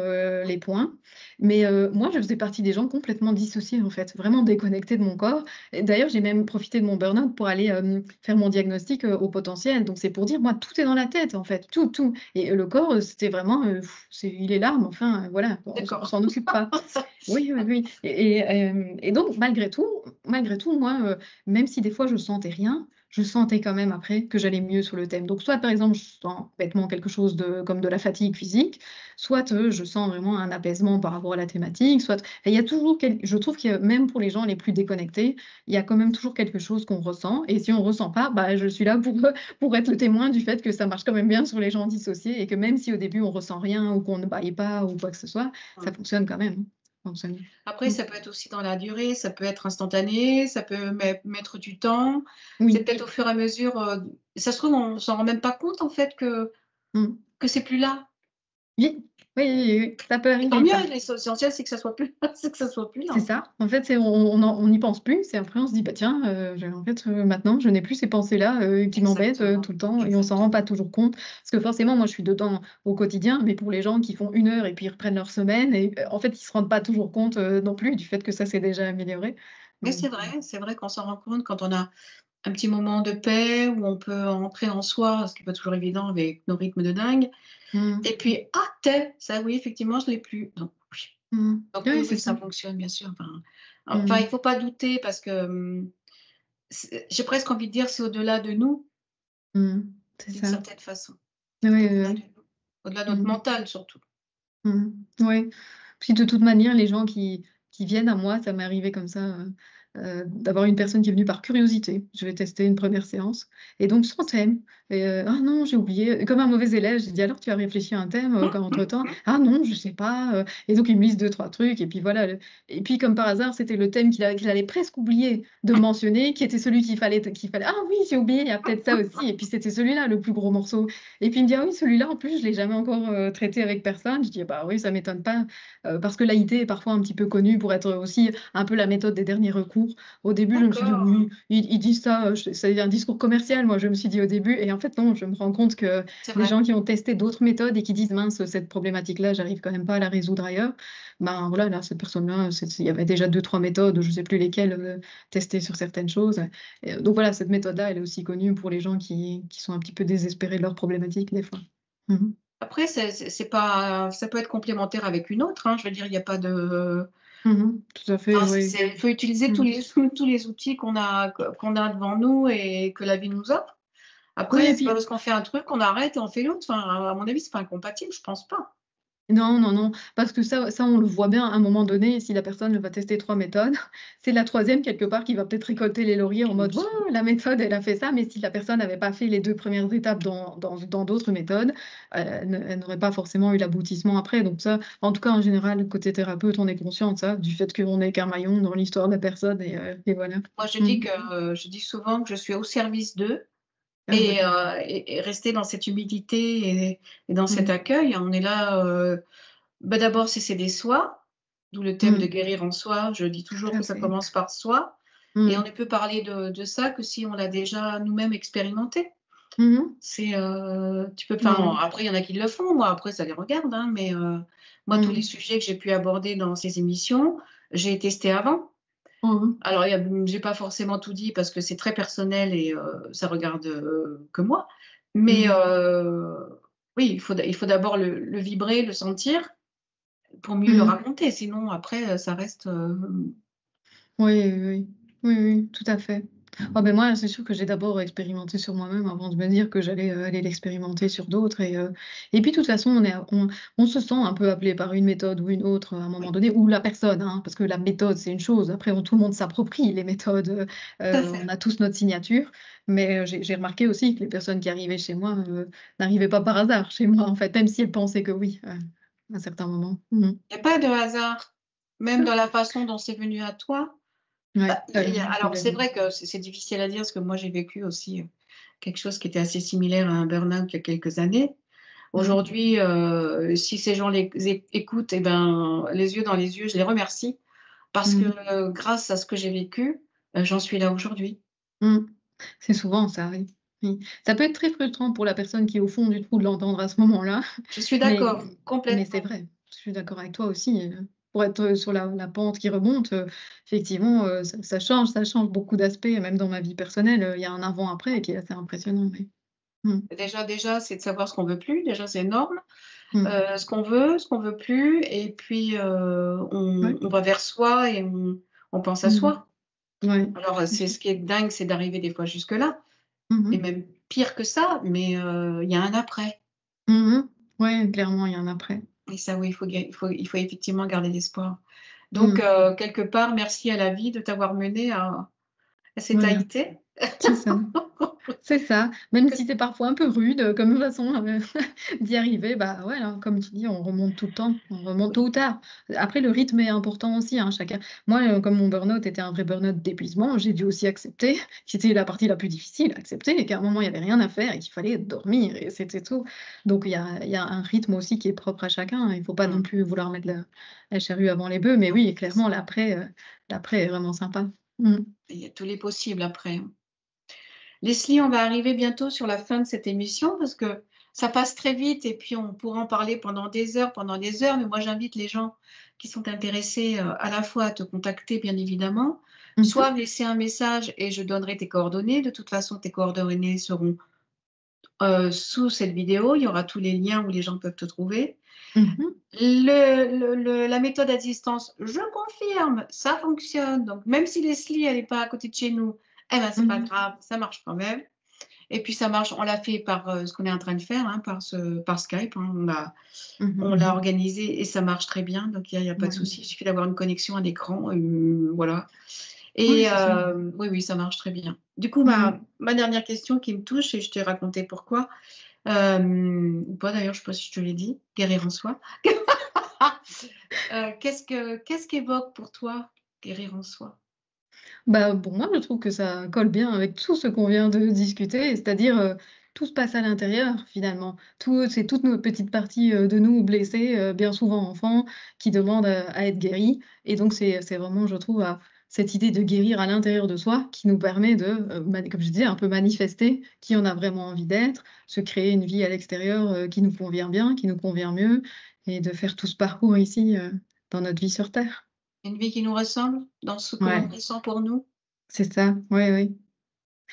les points, mais moi, je faisais partie des gens complètement dissociés, en fait, vraiment déconnectés de mon corps, et d'ailleurs, j'ai même profité de mon burn-out pour aller, faire mon diagnostic, au potentiel, donc c'est pour dire, moi, tout est dans la tête, en fait, tout, tout, et le corps, c'était vraiment, il est là, mais enfin, voilà, on d'accord. s'en occupe pas. Oui, oui, oui, et donc malgré tout, moi, même si des fois je sentais rien, je sentais quand même après que j'allais mieux sur le thème. Donc soit par exemple, je sens bêtement quelque chose comme de la fatigue physique, soit, je sens vraiment un apaisement par rapport à la thématique, soit il y a toujours je trouve que même pour les gens les plus déconnectés, il y a quand même toujours quelque chose qu'on ressent, et si on ressent pas, bah, je suis là pour être le témoin du fait que ça marche quand même bien sur les gens dissociés, et que même si au début on ressent rien ou qu'on ne bâille pas ou quoi que ce soit, ça fonctionne quand même, hein. Ça fonctionne. Après, Mmh. ça peut être aussi dans la durée, ça peut être instantané, ça peut mettre du temps. C'est Oui. peut-être au fur et à mesure, ça se trouve, on s'en rend même pas compte en fait que Mmh. que c'est plus là. Oui, oui, oui, oui, ça peut Et tant arriver mieux, ça. l'essentiel, c'est que ça soit plus c'est que ça soit plus C'est là. ça. En fait, on n'y pense plus. C'est après on se dit: «Bah tiens, en fait, maintenant je n'ai plus ces pensées-là, qui m'embêtent, Exactement, tout le temps» et on s'en rend exactement. pas toujours compte. Parce que forcément, moi je suis dedans au quotidien, mais pour les gens qui font 1 heure et puis ils reprennent leur semaine et en fait, ils se rendent pas toujours compte, non plus du fait que ça s'est déjà amélioré. Mais Donc c'est vrai qu'on s'en rend compte quand on a un petit moment de paix où on peut entrer en soi, ce qui est pas toujours évident avec nos rythmes de dingue. mmh, Et puis: «Ah ça oui, effectivement, je l'ai plus». Donc oui. mmh. Donc oui, Ouais, c'est oui, ça. ça fonctionne, bien sûr. Enfin, Mmh. il faut pas douter parce que, j'ai presque envie de dire, c'est au-delà de nous, Mmh. C'est d'une ça. certaine façon. Oui, C'est oui, au-delà de oui. nous, au-delà de notre Mmh. mental surtout. Mmh. Ouais. Puis de toute manière, les gens qui viennent à moi, ça m'est arrivé comme ça, d'avoir une personne qui est venue par curiosité. Je vais tester une première séance et donc sans thème et «Ah non, j'ai oublié», comme un mauvais élève, j'ai dit: «Alors tu as réfléchi à un thème, entre-temps?» «Ah non, je sais pas», et donc il me liste 2-3 trucs et puis voilà le et puis comme par hasard, c'était le thème qu'il allait presque oublier de mentionner, qui était celui qu'il fallait: «Ah oui, j'ai oublié, il y a peut-être ça aussi» et puis c'était celui-là le plus gros morceau. Et puis il me dit: «Ah oui, celui-là en plus je l'ai jamais encore, traité avec personne». Je dis: «Bah oui, ça m'étonne pas», parce que l'AIT est parfois un petit peu connue pour être aussi un peu la méthode des derniers recours. Au début, je me suis dit: D'accord, «Oui, ils disent ça, c'est un discours commercial», moi je me suis dit au début et en fait non, je me rends compte que c'est les vrai. gens qui ont testé d'autres méthodes et qui disent: «Mince, cette problématique-là, j'arrive quand même pas à la résoudre ailleurs», ben voilà, là, cette personne-là, il y avait déjà 2-3 méthodes, je sais plus lesquelles, testées sur certaines choses. Et donc voilà, cette méthode-là, elle est aussi connue pour les gens qui sont un petit peu désespérés de leurs problématiques des fois. Mmh mh. Après, c'est pas ça peut être complémentaire avec une autre, hein. Je veux dire, il y a pas de Mmh. Tout à fait, enfin, oui. il faut utiliser Mmh. tous les outils qu'on a devant nous et que la vie nous offre. Oui Après, et c'est pas puis parce qu'on fait un truc qu'on arrête et on fait l'autre. Enfin, à mon avis, c'est pas incompatible, je pense pas. non, non, non, parce que ça on le voit bien à un moment donné, si la personne elle va tester 3 méthodes, c'est la troisième quelque part qui va peut-être récolter les lauriers en mode: «Waouh, Absolument. la méthode elle a fait ça», mais si la personne n'avait pas fait les 2 premières étapes dans d'autres méthodes, elle n'aurait pas forcément eu l'aboutissement après. Donc ça, en tout cas en général côté thérapeute, on est conscient de ça, du fait qu'on n'est qu'un maillon dans l'histoire de la personne et voilà. Moi, Mmh. je dis souvent que je suis au service d'eux Ah ouais. et rester dans cette humilité et dans cet Mmh. accueil. On est là, d'abord, c'est s'aider soi, d'où le thème de Mmh. guérir en soi. Je dis Tout toujours à que ça fait. commence par soi et on Mmh. ne peut parler de ça que si on l'a déjà nous-mêmes expérimenté. Mmh mh. Tu peux enfin, Ouais. après il y en a qui le font, moi après ça les regarde, hein, mais moi tous les Mmh. sujets que j'ai pu aborder dans ces émissions, j'ai testé avant. Mmh mh. Alors j'ai pas forcément tout dit parce que c'est très personnel et ça regarde, que moi. Mais Mmh. oui, il faut d'abord le vibrer, le sentir pour mieux le Mmh. raconter. Sinon après, ça reste, Oui, oui, oui. Oui, oui, tout à fait. Ah ben moi, c'est sûr que j'ai d'abord expérimenté sur moi-même avant de me dire que j'allais, aller l'expérimenter sur d'autres et puis de toute façon, on se sent un peu appelé par une méthode ou une autre à un moment oui, donné ou la personne, hein, parce que la méthode, c'est une chose. Après, tout le monde s'approprie les méthodes, tout à on fait. a tous notre signature. Mais, j'ai remarqué aussi que les personnes qui arrivaient chez moi, n'arrivaient pas par hasard chez moi, en fait, même si elles pensaient que oui, à un certain moment. Mmh. Il y a pas de hasard, même dans la façon dont c'est venu à toi. Ouais, Bah, il y a alors c'est complètement. vrai que c'est difficile à dire parce que moi j'ai vécu aussi, quelque chose qui était assez similaire à un burn-out il y a quelques années. Mmh. Aujourd'hui, si ces gens les écoutent et ben, les yeux dans les yeux, je les remercie parce que, Mmh. grâce à ce que j'ai vécu, j'en suis là aujourd'hui. Mmh. C'est souvent ça, oui. Oui. Ça peut être très frustrant pour la personne qui est au fond du trou de l'entendre à ce moment-là, Je suis mais d'accord, mais c'est complètement. vrai. Je suis d'accord avec toi aussi, pour être, sur la pente qui remonte, effectivement, ça change beaucoup d'aspects, même dans ma vie personnelle, il y a un avant-après qui est assez impressionnant, oui. Mmh. Déjà, c'est de savoir ce qu'on veut plus, déjà c'est énorme. Mmh. Ce qu'on veut plus et puis, Ouais. on va vers soi et on pense à Mmh. soi. Ouais. Alors, c'est ce qui est dingue, c'est d'arriver des fois jusque-là Mmh et mh. même pire que ça, mais il y a un après Mmh mh. Ouais, clairement, il y a un après. et ça oui, il faut effectivement garder l'espoir. Donc Mmh. quelque part, merci à la vie de t'avoir mené à cette Voilà, AIT. c'est ça. C'est ça, même si c'est parfois un peu rude comme façon d'y arriver, bah ouais, hein, comme tu dis, on remonte tout le temps, on remonte tôt Oui, ou tard. Après, le rythme est important aussi, hein, chacun. Moi, comme mon burn-out était un vrai burn-out d'épuisement, j'ai dû aussi accepter, qui était la partie la plus difficile, accepter qu'à un moment, il y avait rien à faire et qu'il fallait dormir et c'était tout. Donc, il y a un rythme aussi qui est propre à chacun, hein. Il ne faut pas non mmh, plus vouloir mettre la charrue avant les bœufs, mais non, oui, c'est ça. clairement, l'après est vraiment sympa. Mmh. Il y a tous les possibles après, hein. Leslie, on va arriver bientôt sur la fin de cette émission parce que ça passe très vite et puis on pourra en parler pendant des heures, mais moi j'invite les gens qui sont intéressés à la fois à te contacter bien évidemment, soit Mmh. me laisser un message et je donnerai tes coordonnées. De toute façon, tes coordonnées seront sous cette vidéo. Il y aura tous les liens où les gens peuvent te trouver. Mmh. La méthode à distance, je confirme, ça fonctionne. Donc même si Leslie, elle n'est pas à côté de chez nous, eh ben, c'est pas Mmh. grave, ça marche quand même. Et puis ça marche, on l'a fait par ce qu'on est en train de faire, hein, par Skype, hein, on Mmh. l'a organisé et ça marche très bien, donc il y a pas de Ouais. souci. Il suffit d'avoir une connexion à l'écran, voilà. Ouais, Et c'est ça. oui, oui, ça marche très bien. Du coup, Mmh. ma dernière question qui me touche et je t'ai raconté pourquoi, ou pas d'ailleurs, je ne sais pas si je te l'ai dit, guérir en soi. Qu'est-ce qu'évoque pour toi guérir en soi? Bah, pour moi, je trouve que ça colle bien avec tout ce qu'on vient de discuter, c'est-à-dire, tout se passe à l'intérieur finalement. C'est toutes nos petites parties, de nous blessées, bien souvent enfants, qui demandent, à être guéries et donc c'est vraiment, je trouve, cette idée de guérir à l'intérieur de soi qui nous permet de, comme je disais, un peu manifester qui on a vraiment envie d'être, se créer une vie à l'extérieur, qui nous convient bien, qui nous convient mieux et de faire tout ce parcours ici, dans notre vie sur terre. Une vie qui nous ressemble dans ce que l'on Ouais, ressent pour nous? c'est ça, oui, oui.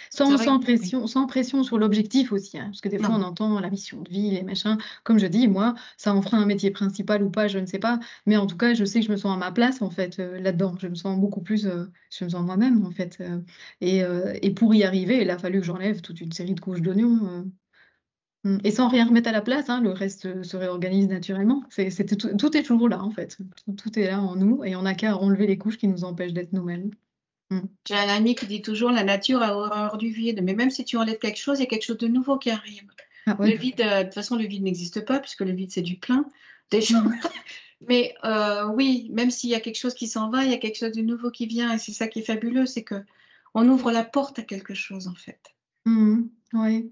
C'est Sans vrai que sans oui. pression sans pression sur l'objectif aussi, hein, parce que des fois on Non. entend la mission de vie, les machins. Comme je dis, moi, ça en fera un métier principal ou pas, je ne sais pas, mais en tout cas, je sais que je me sens à ma place en fait, là-dedans. Je me sens beaucoup plus, je me sens moi-même en fait, et pour y arriver, il a fallu que j'enlève toute une série de couches d'oignons, et sans rien remettre à la place, hein, le reste, se réorganise naturellement. C'était tout est toujours là en fait. Tout est là en nous et on n'a qu'à enlever les couches qui nous empêchent d'être nous-mêmes. Mmh. J'ai un ami qui dit toujours: «La nature a horreur du vide», mais même si tu enlèves quelque chose, il y a quelque chose de nouveau qui arrive. Ah Le ouais. vide, de toute façon, le vide n'existe pas puisque le vide, c'est du plein, déjà. Mmh. Mais oui, même s'il y a quelque chose qui s'en va, il y a quelque chose de nouveau qui vient et c'est ça qui est fabuleux, c'est qu'on ouvre la porte à quelque chose, en fait. Mmh. Ouais.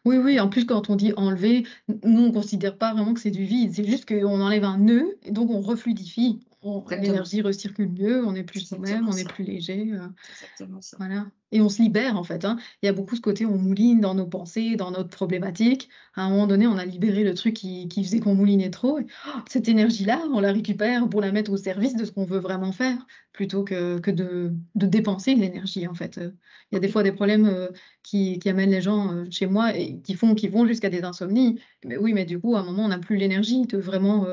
Oui, oui, en plus, quand on dit enlever, nous, on considère pas vraiment que c'est du vide. C'est juste qu'on enlève un nœud et donc on refluidifie. Exactement, L'énergie recircule mieux, on est c'est plus nous-mêmes, exactement on est ça, plus léger. c'est exactement ça. Voilà et on se libère en fait, hein. Il y a beaucoup ce côté on mouline dans nos pensées, dans notre problématique. À un moment donné, on a libéré le truc qui faisait qu'on moulinait trop et cette énergie-là, on la récupère pour la mettre au service de ce qu'on veut vraiment faire, plutôt que de dépenser l'énergie en fait. Il y a des Oui, fois des problèmes, qui amènent les gens, chez moi et qui vont jusqu'à des insomnies. Mais oui, mais du coup, à un moment, on n'a plus l'énergie de vraiment,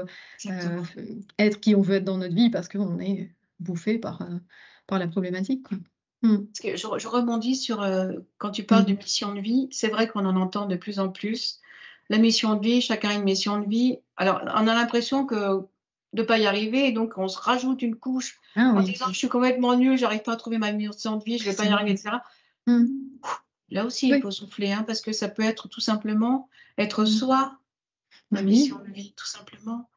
exactement. f être qui on veut être dans notre vie parce qu'on est bouffé par la problématique, quoi. Mmh. Parce que je rebondis sur, quand tu parles de Mmh. mission de vie, c'est vrai qu'on en entend de plus en plus. La mission de vie, chacun a une mission de vie. Alors, on a l'impression que de pas y arriver et donc on se rajoute une couche Ah en oui, disant: «Je suis complètement nul, j'arrive pas à trouver ma mission de vie, je vais pas c'est y arriver» et vrai. cetera. Mmh. Là aussi, il Oui. faut souffler, hein, parce que ça peut être tout simplement être Mmh. soi, Bah la mission oui. de vie, tout simplement.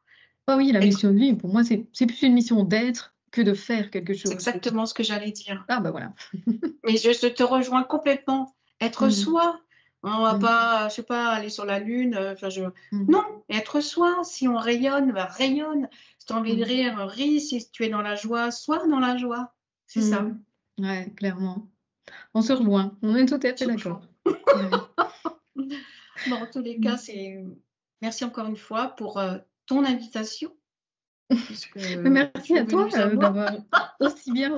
Ah oui, la Être mission de vie, pour moi, c'est plus une mission d'être que de faire quelque c'est chose. exactement ce que j'allais dire. Ah bah voilà. Mais je te rejoins complètement. Être Mmh. soi, on va Mmh. pas, je sais pas, aller sur la lune, enfin je Mmh. non, être soi. Si on rayonne, bah, rayonne. Si tu as envie de Mmh. rire, ris. Si tu es dans la joie, sois dans la joie. C'est ça. Mmh. Ouais, clairement. On se rejoint, on est tout à fait d'accord. Ouais. Bon, en tous les cas, Mmh. c'est merci encore une fois pour, ton invitation puisque Mais tu merci es à toi, venu à moi. d'avoir aussi bien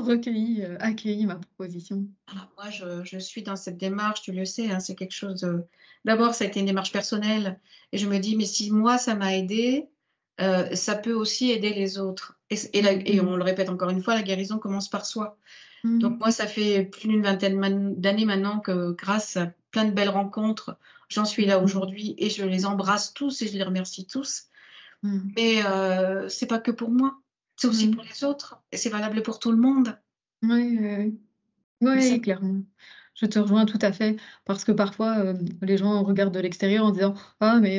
accueilli ma proposition. Alors moi, je suis dans cette démarche, tu le sais, hein, c'est quelque chose de d'abord, ça a été une démarche personnelle et je me dis: «Mais si moi ça m'a aidé, ça peut aussi aider les autres» et Mmh. on le répète encore une fois, la guérison commence par soi. Donc Mmh. moi, ça fait plus d'une vingtaine d'années maintenant que grâce à plein de belles rencontres, j'en suis là Mmh. aujourd'hui et je les embrasse tous et je les remercie tous. Mmh. Mais c'est pas que pour moi, c'est aussi Mmh. pour les autres et c'est valable pour tout le monde. Ouais, ouais, ouais. Mais ça Ouais, clairement. Je te rejoins tout à fait, parce que parfois, les gens regardent de l'extérieur en disant: «Ah mais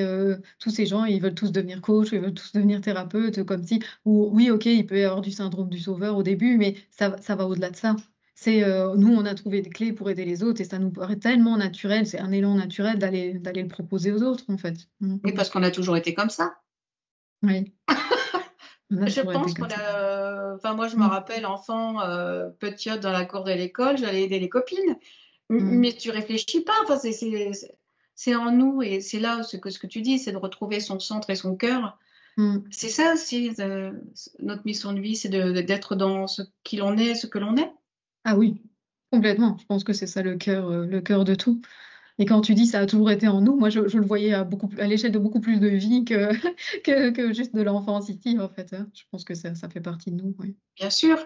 tous ces gens, ils veulent tous devenir coach, ils veulent tous devenir thérapeute, comme si» ou oui, OK, il peut y avoir du syndrome du sauveur au début, mais ça va au-delà de ça. C'est, nous, on a trouvé des clés pour aider les autres et ça nous paraît tellement naturel, c'est un élan naturel d'aller le proposer aux autres, en fait. Mmh Oui, mh. parce qu'on a toujours été comme ça. Oui, on a Je toujours été pense comme qu'on ça. a enfin moi je me Mmh. rappelle enfant, petite dans la cour de l'école, j'allais aider les copines. Mmh. Mais tu réfléchis pas, enfin c'est en nous et c'est là ce que tu dis, c'est de retrouver son centre et son cœur. Mmh. C'est ça aussi, notre mission de vie, c'est d'être dans ce qu'il en est, ce que l'on est. Ah oui, complètement. Je pense que c'est ça le cœur de tout. Et quand tu dis: «Ça a toujours été en nous», moi je le voyais à l'échelle de beaucoup plus de vie que que juste de l'enfance ici, en fait, hein. Je pense que ça fait partie de nous, oui. Bien sûr.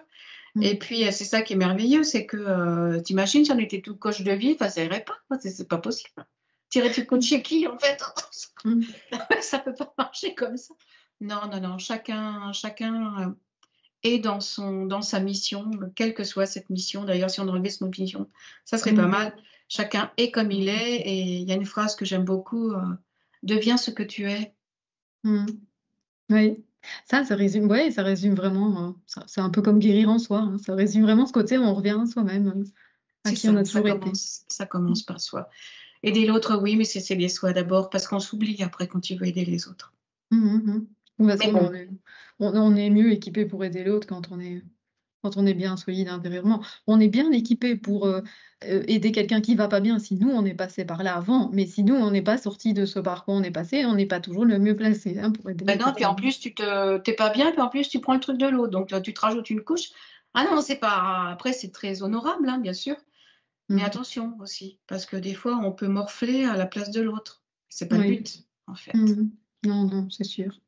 Mmh. Et puis, c'est ça qui est merveilleux, c'est que, tu si on était tout coach de vie, enfin ça irait pas, quoi, c'est pas possible. Tu irais-tu Mmh. coacher qui en fait? Mmh. Ça peut pas marcher comme ça. Non, non, non, chacun, est dans sa mission, quelle que soit cette mission. D'ailleurs, si on enlevait ce mot mission, ça serait pas Mmh. mal. Chacun est comme il est et il y a une phrase que j'aime beaucoup, «Deviens ce que tu es». Mmh. Oui. Ça résume ouais, ça résume vraiment, ça c'est un peu comme guérir en soi, hein. Ça résume vraiment ce côté où on revient à soi-même, à C'est qui on ça, a toujours été. ça Mmh. commence par soi. Aider l'autre, oui, mais c'est s'aider soi d'abord parce qu'on s'oublie après quand tu veux aider les autres. Mmh mh, mmh. De toute Mais façon, bon, on est mieux équipé pour aider l'autre quand on est bien solide intérieurement. On est bien équipé pour, aider quelqu'un qui va pas bien si nous, on est passé par là avant, mais si nous, on n'est pas sortis de ce par quoi on est passé, on n'est pas toujours le mieux placé, hein, pour aider bah, les non, puis en personnes. plus tu es pas bien, puis en plus tu prends le truc de l'autre, donc tu te rajoutes une couche. Ah non, c'est pas après c'est très honorable, hein, bien sûr, mais Mmh. attention aussi, parce que des fois on peut morfler à la place de l'autre. C'est pas le Oui. but, en fait. Mmh. Non, non, c'est sûr.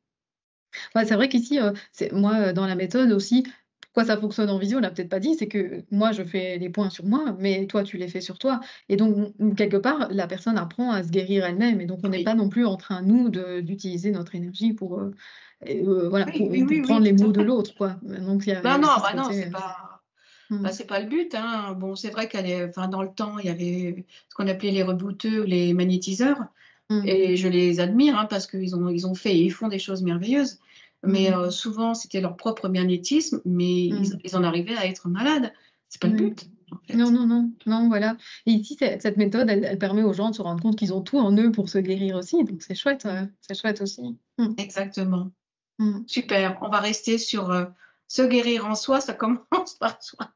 Ouais, c'est vrai qu'ici, c'est moi, dans la méthode aussi, pourquoi ça fonctionne en visio, on l'a peut-être pas dit, c'est que moi, je fais les points sur moi, mais toi, tu les fais sur toi et donc quelque part, la personne apprend à se guérir elle-même et donc on n'est Oui. pas non plus en train, nous, d'utiliser notre énergie pour, voilà, Oui, oui, oui, pour oui, prendre les tout à mots de fait. l'autre, quoi. Donc il y Ben a non, aussi ce bah non, côté, mmh, c'est pas le but, hein. Bon, c'est vrai qu'elle est enfin dans le temps, il y avait ce qu'on appelait les rebooteux ou les magnétiseurs. mmh, Et je les admire, hein, parce ils ont fait et ils font des choses merveilleuses. Mais mmh, souvent, c'était leur propre magnétisme, mais mmh, ils en arrivaient à être malades. C'est pas le oui. but, en Non, fait. non, non, non, voilà et ici, cette méthode, elle permet aux gens de se rendre compte qu'ils ont tout en eux pour se guérir aussi, donc c'est chouette aussi. Mmh, Exactement. mmh. Super. On va rester sur, se guérir en soi, ça commence par soi.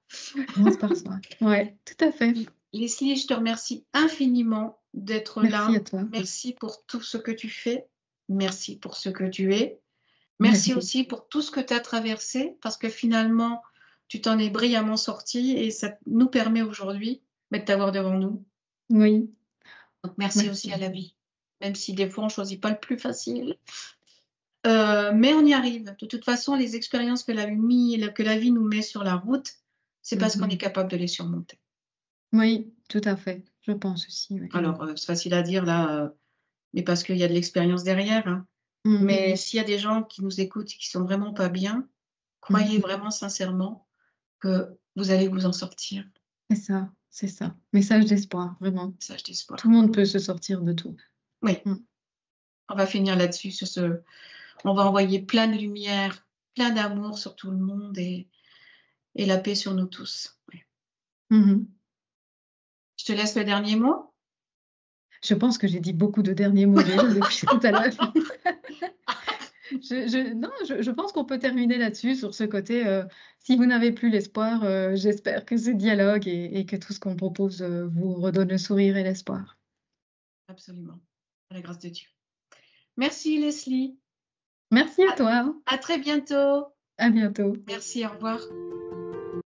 Commence par soi. Ouais, tout à fait. Leslie, je te remercie infiniment d'être Merci à là. toi. Merci pour tout ce que tu fais. Merci pour ce que tu es. Merci Merci. aussi pour tout ce que tu as traversé, parce que finalement, tu t'en es brillamment sorti et ça nous permet aujourd'hui, bah, de t'avoir devant nous. Oui, Donc merci aussi à merci. la vie, même si des fois on choisit pas le plus facile, mais on y arrive. De toute façon, les expériences que la vie nous met sur la route, c'est parce qu'on est Mmh. capable de les surmonter. Oui, tout à fait. Je pense aussi, oui. Alors, c'est facile à dire là, mais parce qu'il y a de l'expérience derrière, hein. Mmh. Mais s'il y a des gens qui nous écoutent et qui sont vraiment pas bien, croyez Mmh. vraiment sincèrement que vous allez vous en sortir. C'est ça, c'est ça. Message d'espoir, vraiment. Message Tout le d'espoir. monde peut se sortir de tout. Oui, Mmh. on va finir là-dessus sur ce on va envoyer plein de lumière, plein d'amour sur tout le monde et la paix sur nous tous. Oui. Mmh. Je te laisse le dernier mot. Je pense que j'ai dit beaucoup de derniers mots déjà depuis tout à l'heure. Non, je pense qu'on peut terminer là-dessus, sur ce côté, si vous n'avez plus l'espoir, j'espère que ce dialogue et que tout ce qu'on propose, vous redonne le sourire et l'espoir. Absolument, à la grâce de Dieu. Merci Leslie. Merci à À toi. à très bientôt. À bientôt. Merci, au revoir.